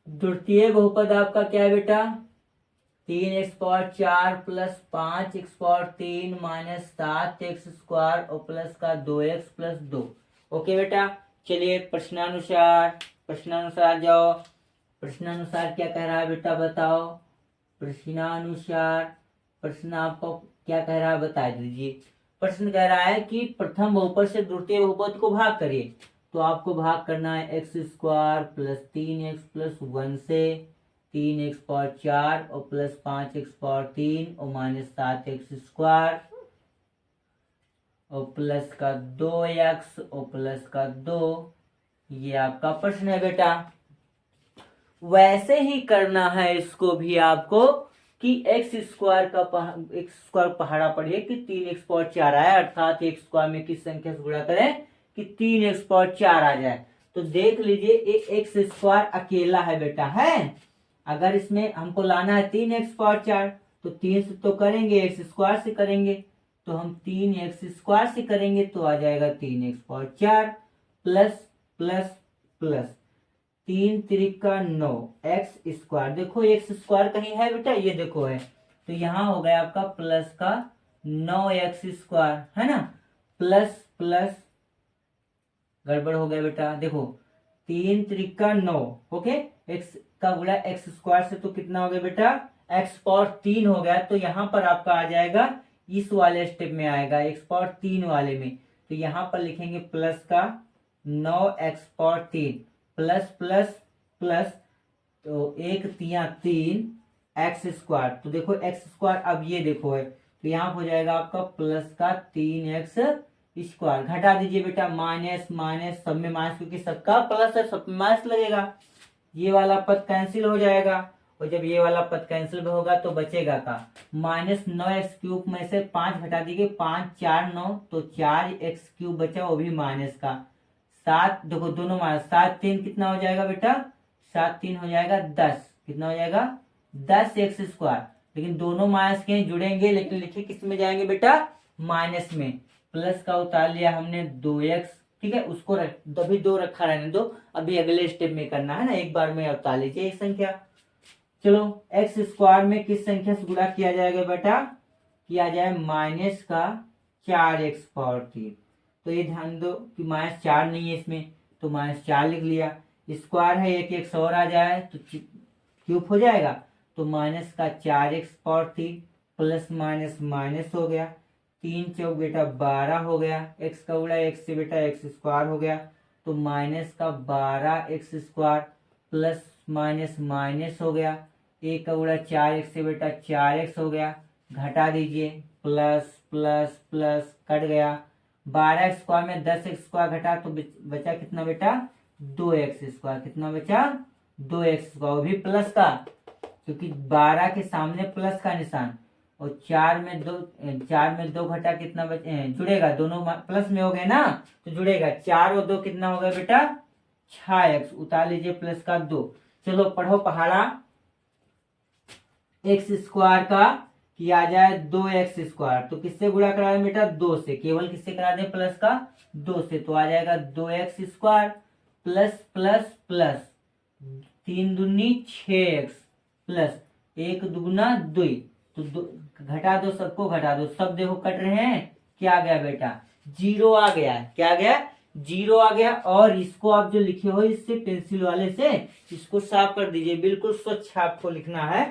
द्वितीय बहुपद आपका क्या है बेटा, 3x⁴ plus 5x⁴ minus 7x² और प्लस का 2x + 2। ओके बेटा, चलिए प्रश्नानुसार जाओ। प्रश्नानुसार क्या कह रहा है बेटा बताओ। प्रश्नानुसार प्रश्न आपको क्या कह रहा है बता दीजिए। प्रश्न कह रहा है कि प्रथम बहुपद से द्वितीय बहुपद को भाग करिए। तो आपको भाग करना है x² + 3x + 1 से, 3x⁴ और प्लस 5x⁴ और माइनस 7x² और प्लस का 2x और प्लस का 2। ये आपका प्रश्न है बेटा। वैसे ही करना है इसको भी आपको, कि एक्स स्क्वायर पहाड़ा पढ़िए कि 3x4 आया, अर्थात एक्स स्क्वायर में किस संख्या से गुणा करें कि 3x4 आ जाए। तो देख लीजिए ये एक्स स्क्वायर अकेला है बेटा, है। अगर इसमें हमको लाना है 3x4 तो 3 से तो करेंगे, एक्स स्क्वायर से करेंगे, तो हम 3x स्क्वायर से करेंगे तो आ जाएगा 3x4 plus plus plus 3 Trika 9 x square. देखो एक्स स्क्वायर कहीं है बेटा, ये देखो है, तो यहाँ हो गया आपका प्लस का 9x स्क्वायर, है ना, प्लस प्लस गड़बड़ हो गया बेटा, देखो 3 त्रिका 9, ओके, एक्स का गुणा एक्स स्क्वायर से तो कितना हो गया बेटा, एक्स पावर 3 हो गया। तो यहाँ पर आपका आ जाएगा, इस वाले स्टेप में आएगा एक्स पावर 3 वाले में, तो यहाँ पर लिखेंगे प्लस का 9x power 3 plus plus plus, तो 1 3 3 एक्स स्क्वायर। तो देखो एक्स स्क्वायर अब ये देखो है, तो यहाँ हो जाएगा आपका प्लस का 3x स्क्वायर। घटा दीजिए बेटा, माइनस माइनस सब में माइनस, क्योंकि सबका प्लस है सब में माइनस लगेगा, ये वाला पद कैंसिल हो जाएगा, और जब ये वाला पद कैंसिल होगा तो बचेगा का माइनस 9x³ में से 5 घटा दीजिए, 5 4 9, तो 4x³ बचा, वो भी माइनस का 7, देखो दोनों माइनस, 7 3 कितना हो जाएगा बेटा, 7 3 हो जाएगा 10, कितना हो जाएगा 10x स्क्वायर। लेकिन दोनों माइनस के जुड़ेंगे, लेकिन लिखे किस में जाएंगे बेटा, माइनस में। प्लस का उतार लिया हमने 2x, ठीक है, उसको अभी 2 रखा रहने दो, अभी अगले स्टेप में करना है ना, एक बार में उतार लीजिए एक संख्या। चलो एक्स स्क्वायर में किस संख्या से गुणा किया जाएगा बेटा, किया जाए माइनस का 4x पावर 3। तो ये ध्यान दो कि -4 नहीं है इसमें, तो -4 लिख लिया, स्क्वायर है, एक एक्स और आ जाए तो क्यूब हो जाएगा, तो माइनस का 4x power 3 plus minus minus हो गया, 3 चौक बेटा 12 हो गया, एक्स का गुणा एक्स से बेटा एक्स स्क्वायर हो गया, तो माइनस का 12x square plus minus minus हो गया, एक का गुणा 4x से बेटा 4x हो गया, घटा दीजिए, प्लस प्लस प्लस कट गया, 12 स्क्वायर में 10x स्क्वायर घटा तो बचा कितना बेटा, 2x स्क्वायर, कितना बचा 2x स्क्वायर, वो भी प्लस का, क्योंकि 12 के सामने प्लस का निशान, और 4 में 2 घटा कितना जुड़ेगा, दोनों प्लस में हो गए ना, तो जुड़ेगा, 4 और 2 कितना होगा बेटा 6x, उतार लीजिए प्लस का 2। चलो पढ़ो पहाड़ा, एक्स स्क्वायर का किया जाए 2x स्क्वायर, तो किससे गुणा करा दें बेटा, 2 से, केवल किससे करा दें, प्लस का 2 से, तो आ जाएगा 2x square plus plus plus 3 दूनी 6x प्लस 1 दुगुना 2, तो घटा दो, सबको घटा दो, सब देखो कट रहे हैं, क्या आ गया बेटा 0 आ गया, क्या आ गया 0 आ गया। और इसको आप जो लिखे हो इससे पेंसिल वाले से इसको साफ कर दीजिए, बिल्कुल स्वच्छ आपको लिखना है।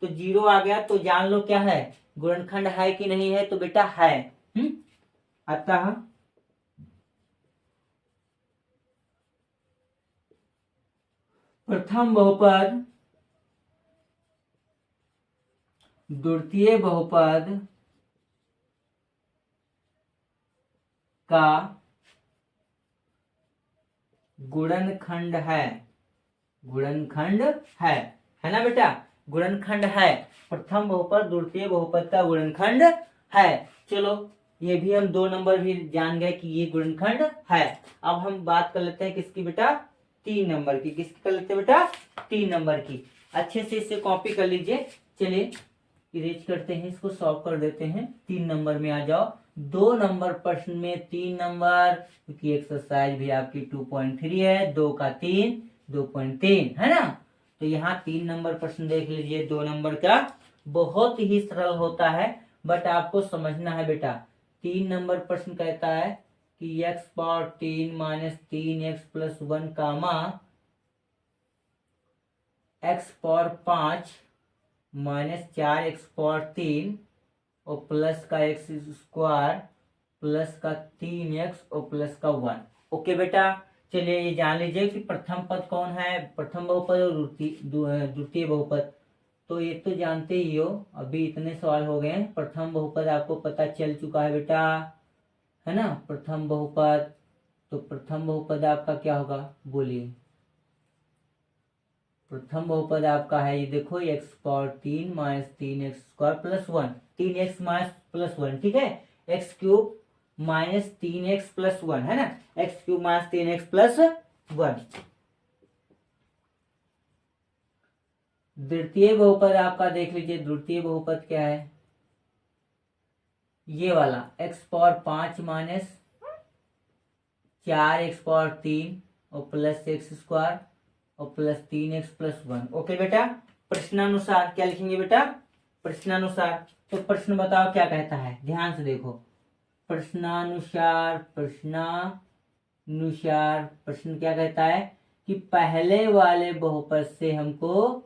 तो 0 आ गया तो जान लो क्या है, गुणनखंड है कि नहीं है, तो बेटा है। अतः प्रथम बहुपद द्वितीय बहुपद का गुणनखंड है, गुणनखंड है ना बेटा, गुणनखंड है, प्रथम बहुपद द्वितीय बहुपद का गुणनखंड है। चलो ये भी हम 2 नंबर भी जान गए कि ये गुणनखंड है। अब हम बात कर लेते हैं किसकी बेटा, 3 नंबर की, किसकी कर लेते हैं बेटा 3 नंबर की। अच्छे से इसे कॉपी कर लीजिए, चलिए इरेज करते हैं, इसको सॉल्व कर देते हैं। 3 नंबर में आ जाओ, 2 नंबर प्रश्न में 3 नंबर, क्योंकि एक्सरसाइज भी आपकी 2.3 है, 2 का 3 2.3 है ना। तो यहाँ 3 नंबर प्रश्न देख लीजिए, 2 नंबर का बहुत ही सरल होता है, बट आपको समझना है बेटा। 3 नंबर प्रश्न कहता है कि x power 3 minus 3x plus 1 कामा x power 5 minus 4x power 3 और प्लस का x स्क्वायर प्लस का 3x और प्लस का 1। ओके बेटा, चलिए ये जान लीजिए कि प्रथम पद कौन है, प्रथम बहुपद और द्वितीय बहुपद। तो ये तो जानते ही हो, अभी इतने सवाल हो गए। प्रथम बहुपद आपको पता चल चुका है बेटा, है ना, प्रथम बहुपद। तो प्रथम बहुपद आपका क्या होगा, बोलिए। प्रथम बहुपद आपका है ये देखो x power 3 minus 3x² plus 1, 3x minus plus 1, ठीक है, x cube minus 3x plus 1 है ना, x cube minus 3x plus 1। द्वितीय बहुपद आपका देख लीजिए, द्वितीय बहुपद क्या है, ये वाला x power 5 minus 4x power 3 और प्लस x² और प्लस 3x प्लस 1। ओके बेटा, प्रश्नानुसार क्या लिखेंगे बेटा, प्रश्नानुसार। तो प्रश्न बताओ क्या कहता है, ध्यान से देखो, प्रश्नानुसार, प्रश्नानुसार प्रश्न क्या कहता है कि पहले वाले बहुपद से हमको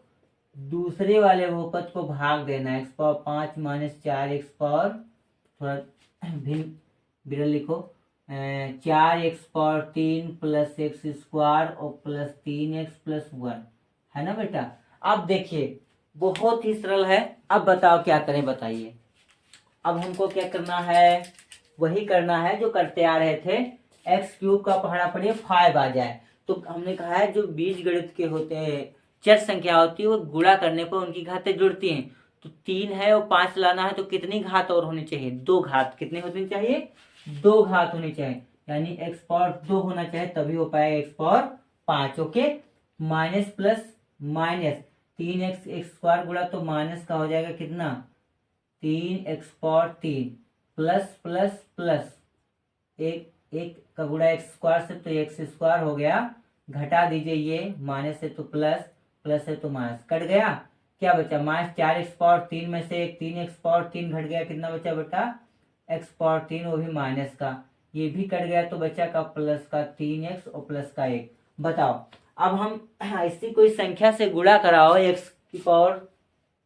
दूसरे वाले बहुपद को भाग देना है। X power 5 minus 4x power, थोड़ा भिन्न विरल लिखो, 4x पावर 3 प्लस x² और प्लस 3x प्लस 1 है ना बेटा। अब देखिए बहुत ही सरल है, अब बताओ क्या करें, बताइए। अब हमको क्या करना है, वही करना है जो करते आ रहे थे, एक्स क्यूब का पहाड़ा पड़िए 5 आ जाए। तो हमने कहा है जो बीज गणित के होते हैं, चर संख्या होती है, वो गुणा करने पर उनकी घातें जुड़ती हैं। तो 3 है और 5 लाना है, तो कितनी घात और होनी चाहिए, 2 घात। कितनी होनी चाहिए, 2 घात होनी चाहिए, यानी एक्स पावर 2 होना चाहिए, तभी हो पाएगा x power 5। Okay, minus plus minus 3x² गुणा तो माइनस का हो जाएगा कितना, 3x power 3 plus plus plus एक का गुणा x² से तो x² हो गया, घटा दीजिए ये, माइनस है तो प्लस, प्लस है तो माइनस, कट गया, क्या बचा माइनस 4x पावर 3 में से एक 3x पावर 3 घट गया, कितना बचा बेटा x पावर 3, वो भी माइनस का, ये भी कट गया, तो बचा का प्लस का 3x और प्लस का 1। बताओ अब हम ऐसी कोई संख्या से गुणा कराओ x की पावर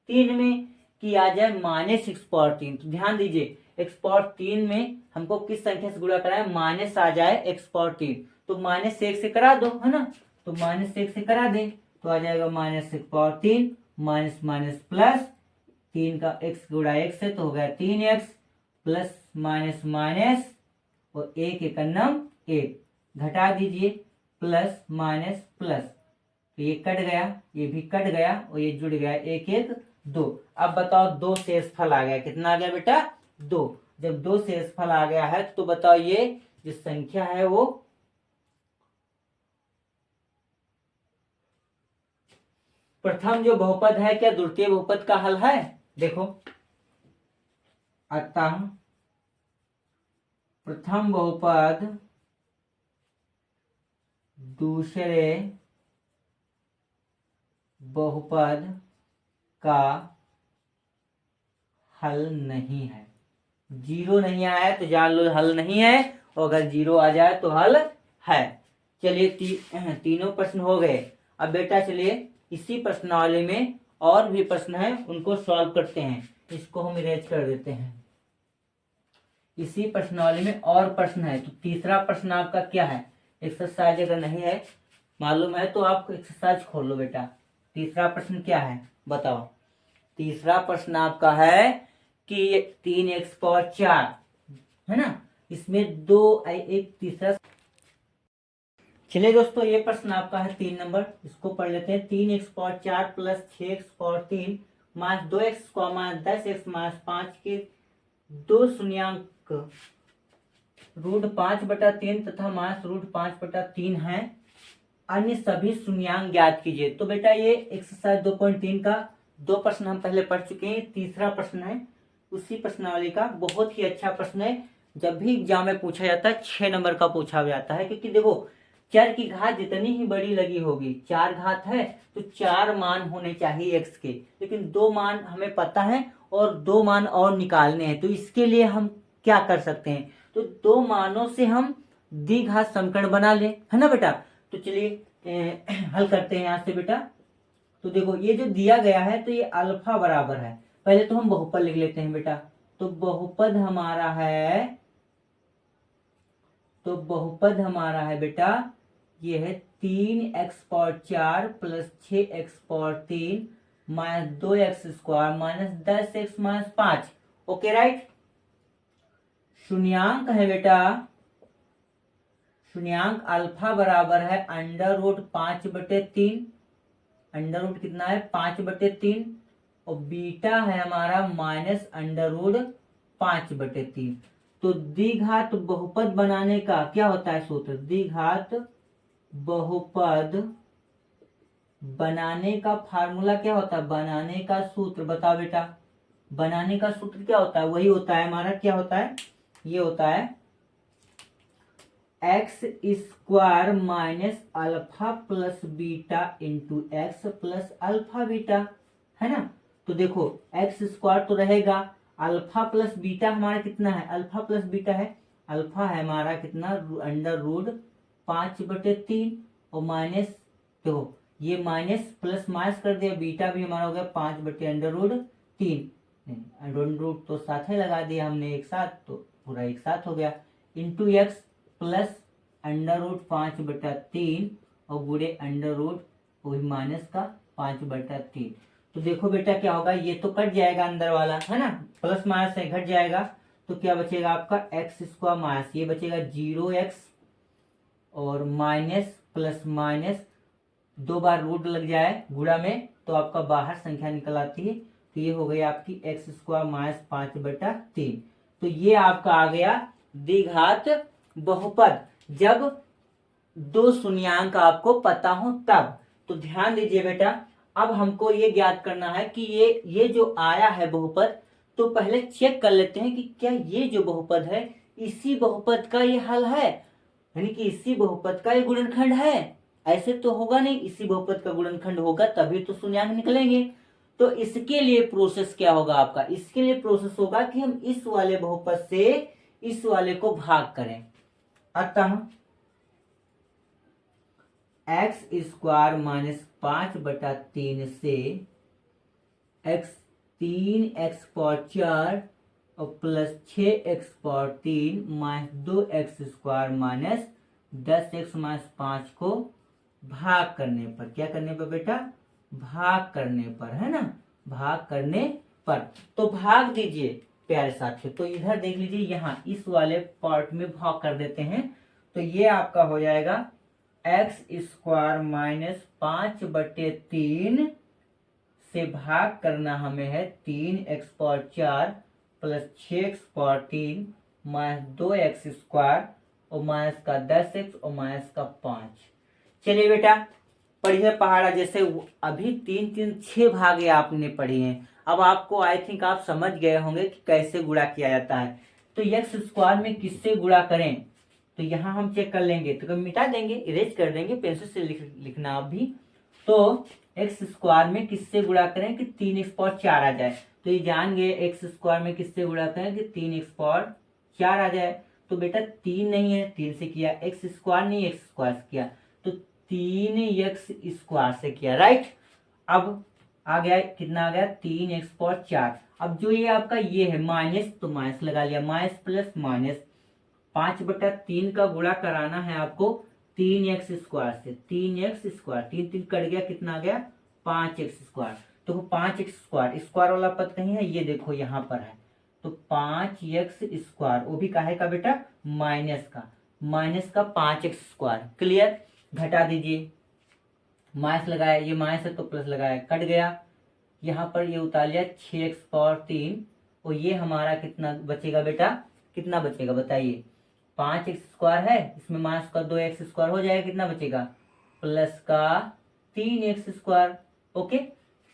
3 में कि आ जाए माइनस x पावर 3। तो ध्यान दीजिए x पावर 3 में हमको किस संख्या से गुणा कराए, माइनस आ जाए x पावर 3, तो माइनस 1 से करा दो, है ना, तो माइनस 1 से करा दे तो आ जाएगा minus x power 3 minus minus plus 3 का x गुणा x है तो हो गया 3x प्लस माइनस माइनस और 1 एकन्नम 1, घटा दीजिए प्लस माइनस प्लस, तो ये कट गया, ये भी कट गया और ये जुड़ गया, 1 1 2। अब बताओ 2 शेषफल आ गया, कितना आ गया बेटा 2। जब 2 शेषफल आ गया है तो बताओ ये जो संख्या है वो प्रथम जो बहुपद है क्या द्वितीय बहुपद का हल है। देखो अतः प्रथम बहुपद दूसरे बहुपद का हल नहीं है। 0 नहीं आया है तो जान लो हल नहीं है, और अगर 0 आ जाए तो हल है। चलिए तीनों प्रश्न हो गए। अब बेटा चलिए इसी प्रश्नावली में और भी प्रश्न है, उनको सॉल्व करते हैं। इसको हम इरेज कर देते हैं। इसी प्रश्नावली में और प्रश्न है, तो तीसरा प्रश्न आपका क्या है, एक्सरसाइज अगर नहीं है मालूम है तो आप एक्सरसाइज खोल लो बेटा। तीसरा प्रश्न क्या है बताओ। तीसरा प्रश्न आपका है कि 3x पावर 4 है ना, इसमें दो एक तीसरा। चलिए दोस्तों ये प्रश्न आपका है 3 नंबर, इसको पढ़ लेते हैं। 3x power 4 plus 6x power 3 minus 2x square minus 10x minus 5 के दो शून्यांक √5/3 तथा माइनस √5/3 है, अन्य सभी शून्यांक ज्ञात कीजिए। तो बेटा ये एक्सरसाइज 2.3 का 2 प्रश्न हम पहले पढ़ चुके हैं, तीसरा प्रश्न है उसी प्रश्नावली का। बहुत ही अच्छा प्रश्न है, जब भी एग्जाम में पूछा जाता है 6 नंबर का पूछा जाता है, क्योंकि देखो चर की घात जितनी ही बड़ी लगी होगी, 4 घात है तो 4 मान होने चाहिए x के, लेकिन 2 मान हमें पता है और 2 मान और निकालने हैं। तो इसके लिए हम क्या कर सकते हैं, तो 2 मानों से हम द्विघात समीकरण बना ले, है ना बेटा। तो चलिए हल करते हैं यहाँ से बेटा। तो देखो ये जो दिया गया है तो ये अल्फा बराबर है, पहले तो हम बहुपद लिख लेते हैं बेटा। तो बहुपद हमारा है बेटा ये है 3x power 4 plus 6x power 3 minus 2x square minus 10x minus 5। Okay right. शून्यांक है बेटा, शून्यांक अल्फा बराबर है √5/3 अंडर रूट कितना है 5/3 और बीटा है हमारा माइनस अंडर रूट 5/3। तो द्विघात बहुपद बनाने का क्या होता है सूत्र, द्विघात बहुपद बनाने का फार्मूला क्या होता है, बनाने का सूत्र बताओ बेटा, बनाने का सूत्र क्या होता है, वही होता है हमारा, क्या होता है, ये होता है x square minus alpha plus beta into x plus alpha beta, है ना। तो देखो एक्स स्क्वायर तो रहेगा, अल्फा प्लस बीटा हमारा कितना है, अल्फा प्लस बीटा है, अल्फा है हमारा कितना अंडर रूट 5/3 और माइनस, देखो ये माइनस प्लस माइनस कर दिया, बीटा भी हमारा हो गया 5/√3, अंडर रूट तो साथ ही लगा दिया हमने एक साथ, तो पूरा एक साथ हो गया, into x plus under root 5/3 और गुणे अंडर रूट वही माइनस का 5/3। तो देखो बेटा क्या होगा, ये तो कट जाएगा अंदर वाला, है ना, प्लस माइनस से घट जाएगा, तो क्या बचेगा आपका एक्स स्क्वायर माइनस ये बचेगा 0x और माइनस प्लस माइनस 2 बार रूट लग जाए गुणा में तो आपका बाहर संख्या निकल आती है, तो ये हो गई आपकी एक्स स्क्वायर माइनस 5/3। तो ये आपका आ गया द्विघात बहुपद, जब दो शून्यांक आपको पता हो तब। तो ध्यान दीजिए बेटा, अब हमको ये ज्ञात करना है कि ये जो आया है बहुपद, तो पहले चेक कर लेते हैं कि क्या ये जो बहुपद है इसी बहुपद का ये हल है, यानी कि इसी बहुपद का ये गुणनखंड है। ऐसे तो होगा नहीं, इसी बहुपद का गुणनखंड होगा तभी तो शून्यांक निकलेंगे। तो इसके लिए प्रोसेस क्या होगा आपका, इसके लिए प्रोसेस होगा कि हम इस वाले बहुपद से इस वाले को भाग करें। अतः एक्स स्क्वायर माइनस 5/3 से एक्स 3x पावर 4 और plus 6x/3 minus 2x square minus 10x minus 5 को भाग करने पर, क्या करने पर बेटा, भाग करने पर, है ना, भाग करने पर। तो भाग दीजिए प्यारे साथियों, तो इधर देख लीजिए, यहाँ इस वाले पार्ट में भाग कर देते हैं, तो ये आपका हो जाएगा एक्स स्क्वायर माइनस 5/3 से भाग करना हमें है 3x/4 plus 6x/3 minus 2x square और माइनस का 10x और माइनस का 5। चलिए बेटा पढ़िए पहाड़ा, जैसे अभी 3 भागे आपने पढ़े हैं, अब आपको आई थिंक आप समझ गए होंगे कि कैसे गुणा किया जाता है। तो एक्स स्क्वायर में किससे गुणा करें, तो यहाँ हम चेक कर लेंगे, तो मिटा देंगे, इरेज कर देंगे, पेंसिल से लिखना आप भी। तो एक्स स्क्वायर में किससे गुणा करें कि 3x/4 आ जाए, तो ये जान गए एक्स स्क्वायर में किससे गुणा करें कि 3x/4 आ जाए। तो बेटा 3 नहीं है, 3 से किया, एक्स स्क्वायर नहीं एक्स स्क्वायर से किया, तो 3x स्क्वायर से किया, राइट। अब आ गया कितना आ गया 3x/4। अब जो ये आपका ये है माइनस, तो माइनस लगा लिया, माइनस प्लस माइनस 5/3 का गुणा कराना है आपको 3x स्क्वायर से, 3x स्क्वायर 3 कट गया, कितना आ गया 5x स्क्वायर। तो 5x स्क्वायर, स्क्वायर वाला पद कहीं है, ये देखो यहाँ पर है, तो 5x स्क्वायर, वो भी काहे का बेटा, माइनस का 5x स्क्वायर। क्लियर, घटा दीजिए, माइनस लगाया, ये माइनस है तो प्लस लगाया, कट गया, यहाँ पर ये उतार लिया 6x/3 और ये हमारा कितना बचेगा बेटा, कितना बचेगा बताइए, 5x स्क्वायर है, इसमें माइनस का 2x स्क्वायर हो जाएगा, कितना बचेगा प्लस का 3x स्क्वायर। ओके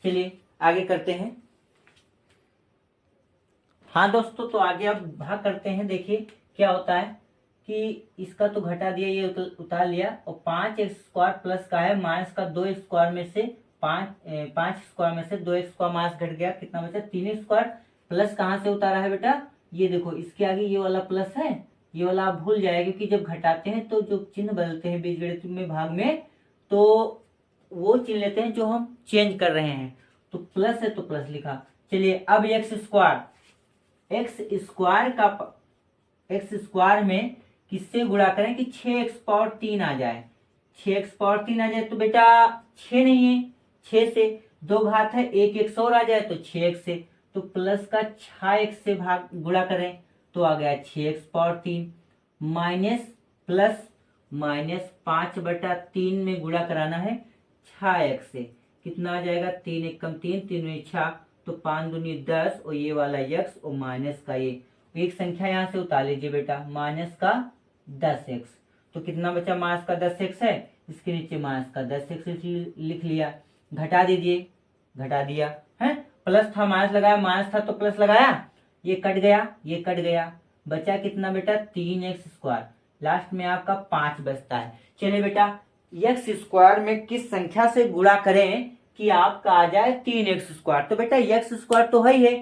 चलिए आगे करते हैं। हाँ दोस्तों, तो आगे अब भाग करते हैं, देखिए क्या होता है कि इसका तो घटा दिया, ये उतार लिया, और 5x स्क्वायर प्लस का है माइनस का 2 स्क्वायर में से 5 स्क्वायर में से 2x स्क्वायर माइनस घट गया, कितना बचा 3x स्क्वायर, प्लस कहाँ से उतारा है बेटा, ये देखो इसके आगे ये वाला प्लस है, ये वाला आप भूल जाए, क्योंकि जब घटाते हैं तो जो चिन्ह बदलते हैं बीजगणित में भाग में, तो वो चिन्ह लेते हैं जो हम चेंज कर रहे हैं, तो प्लस है तो प्लस लिखा। चलिए अब एक्स स्क्वायर में किससे गुणा करें कि 6x/3 आ जाए, 6x/3 आ जाए, तो बेटा 6 नहीं है, 6 से 2 घात है, एक x और आ जाए तो 6x से, तो प्लस का 6x से भाग गुणा करें, तो आ गया 6x/3 माइनस प्लस माइनस 5/3 में गुणा कराना है 6x से, कितना आ जाएगा, 3 एक कम 3, 3 6, तो 5 दूनी 10, और ये वाला x और माइनस का ये, एक संख्या यहाँ से उतार लीजिए बेटा, माइनस का 10x। तो कितना बचा, माइनस का 10x है, इसके नीचे माइनस का 10x लिख लिया। घटा दीजिए, घटा दिया है, प्लस था माइनस लगाया, माइनस था तो प्लस लगाया, ये कट गया, ये कट गया, बचा कितना बेटा, 3x²। लास्ट में आपका 5 बचता है। चलिए बेटा, x² में किस संख्या से गुणा करें कि आपका आ जाए 3x²। तो बेटा x² तो है ही है,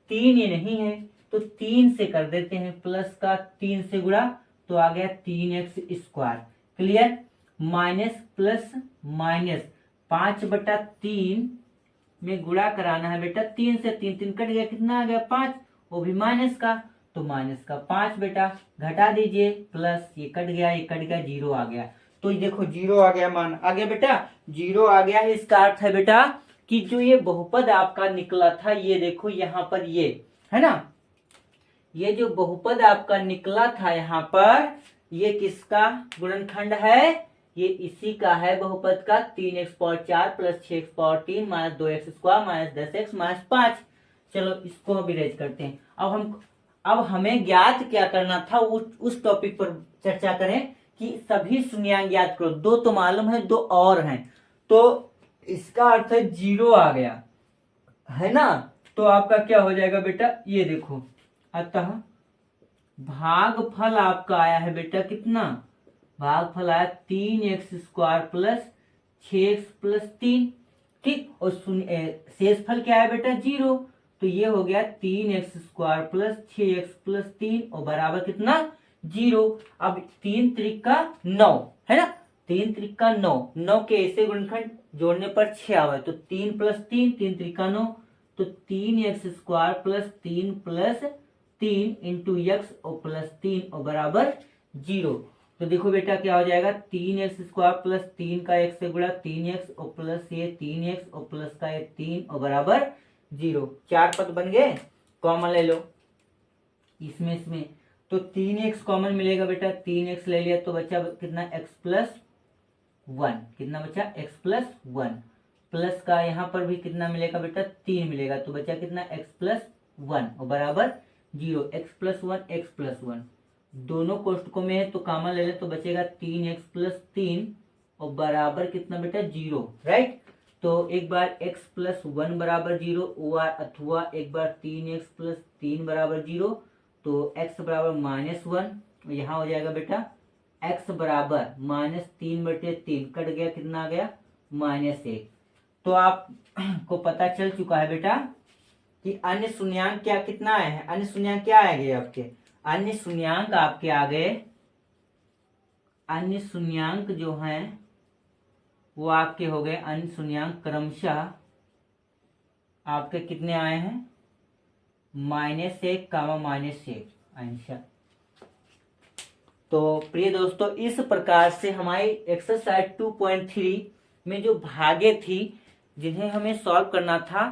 3 ये नहीं है, तो 3 से कर देते हैं, प्लस का 3 से गुणा, तो आ गया 3x²। Clear. Minus plus minus, 5/3 में गुणा कराना है बेटा, 3 से 3 3 कट गया, कितना आ गया 5, वो भी माइनस का, तो माइनस का 5 बेटा। घटा दीजिए, प्लस ये कट गया, ये कट गया, 0 आ गया। तो ये देखो 0 आ गया, मान आ गया बेटा, 0 आ गया है। इसका अर्थ है बेटा कि जो ये बहुपद आपका निकला था, ये देखो यहाँ पर, ये है ना, ये जो बहुपद आपका निकला था यहाँ पर, ये किसका गुणनखंड है, ये इसी का है बहुपद का, 3x4 plus 6x3 minus 2x² minus 10x minus 5। चलो इसको हम इरेज करते हैं। अब हमें ज्ञात क्या करना था, उस टॉपिक पर चर्चा करें कि सभी शून्यांक ज्ञात करो। 2 तो मालूम है, 2 और हैं, तो इसका अर्थ है 0 आ गया है ना। तो आपका क्या हो जाएगा बेटा, ये देखो, अतः भागफल आपका आया है बेटा कितना, भागफल आया 3x² प्लस 6x प्लस 3, ठीक। और शेषफल क्या है बेटा, 0। तो ये हो गया 3x² प्लस 6x प्लस 3 और बराबर कितना, 0। अब 3 त्रिक 9 है ना, 3 त्रिक 9, 9 के ऐसे गुणनखंड जोड़ने पर 6 आवे, तो 3 प्लस 3, 3 त्रिक 9, तो 3x² plus 3 plus 3 into x और प्लस 3 और बराबर 0। तो देखो बेटा क्या हो जाएगा, 3x² प्लस 3 का x से गुणा, 3x और प्लस ये 3x और प्लस का ये 3 और बराबर 0। 4 पद बन गए, कॉमन ले लो इसमें, तो 3x कॉमन मिलेगा बेटा, 3x ले लिया तो बचा कितना, x प्लस 1, कितना बचा, x प्लस 1, प्लस का यहाँ पर भी कितना मिलेगा बेटा, 3 मिलेगा, तो बचा कितना, x प्लस 1 और बराबर 0। x प्लस 1, x प्लस 1 दोनों कोष्टकों में है, तो कॉमन ले ले तो बचेगा 3x प्लस 3 और बराबर कितना बेटा, 0, राइट। तो एक बार x प्लस 1 बराबर 0, अथवा एक बार 3x प्लस 3 बराबर 0, तो x बराबर -1, यहाँ हो जाएगा बेटा x बराबर -3/3, कट गया, कितना आ गया, -1। तो आपको पता चल चुका है बेटा कि अन्य शून्यांक क्या कितना आए हैं, अन्य शून्यांक क्या आ गए आपके, अन्य शून्यांक आपके आ गए, अन्य शून्यांक जो हैं वो आपके हो गए, अन्य शून्यांक क्रमशः आपके कितने आए हैं, -1, -1 आंसर। तो प्रिय दोस्तों, इस प्रकार से हमारी एक्सरसाइज 2.3 में जो भागे थी, जिन्हें हमें सॉल्व करना था,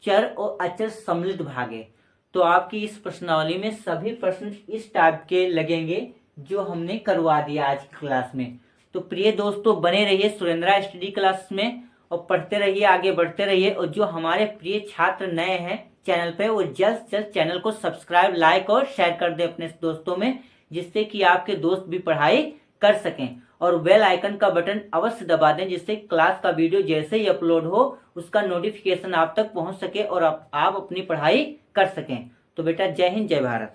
चर और अचर सम्मिलित भागे, तो आपकी इस प्रश्नावली में सभी प्रश्न इस टाइप के लगेंगे जो हमने करवा दिया आज की क्लास में। तो प्रिय दोस्तों, बने रहिए सुरेंद्रा स्टडी क्लास में और पढ़ते रहिए, आगे बढ़ते रहिए। और जो हमारे प्रिय छात्र नए हैं चैनल पे, वो जल्द से जल्द चैनल को सब्सक्राइब, लाइक और शेयर कर दें अपने दोस्तों में, जिससे कि आपके दोस्त भी पढ़ाई कर सकें। और बेल आइकन का बटन अवश्य दबा दें, जिससे क्लास का वीडियो जैसे ही अपलोड हो उसका नोटिफिकेशन आप तक पहुंच सके और आप अपनी पढ़ाई कर सकें। तो बेटा, जय हिंद, जय भारत।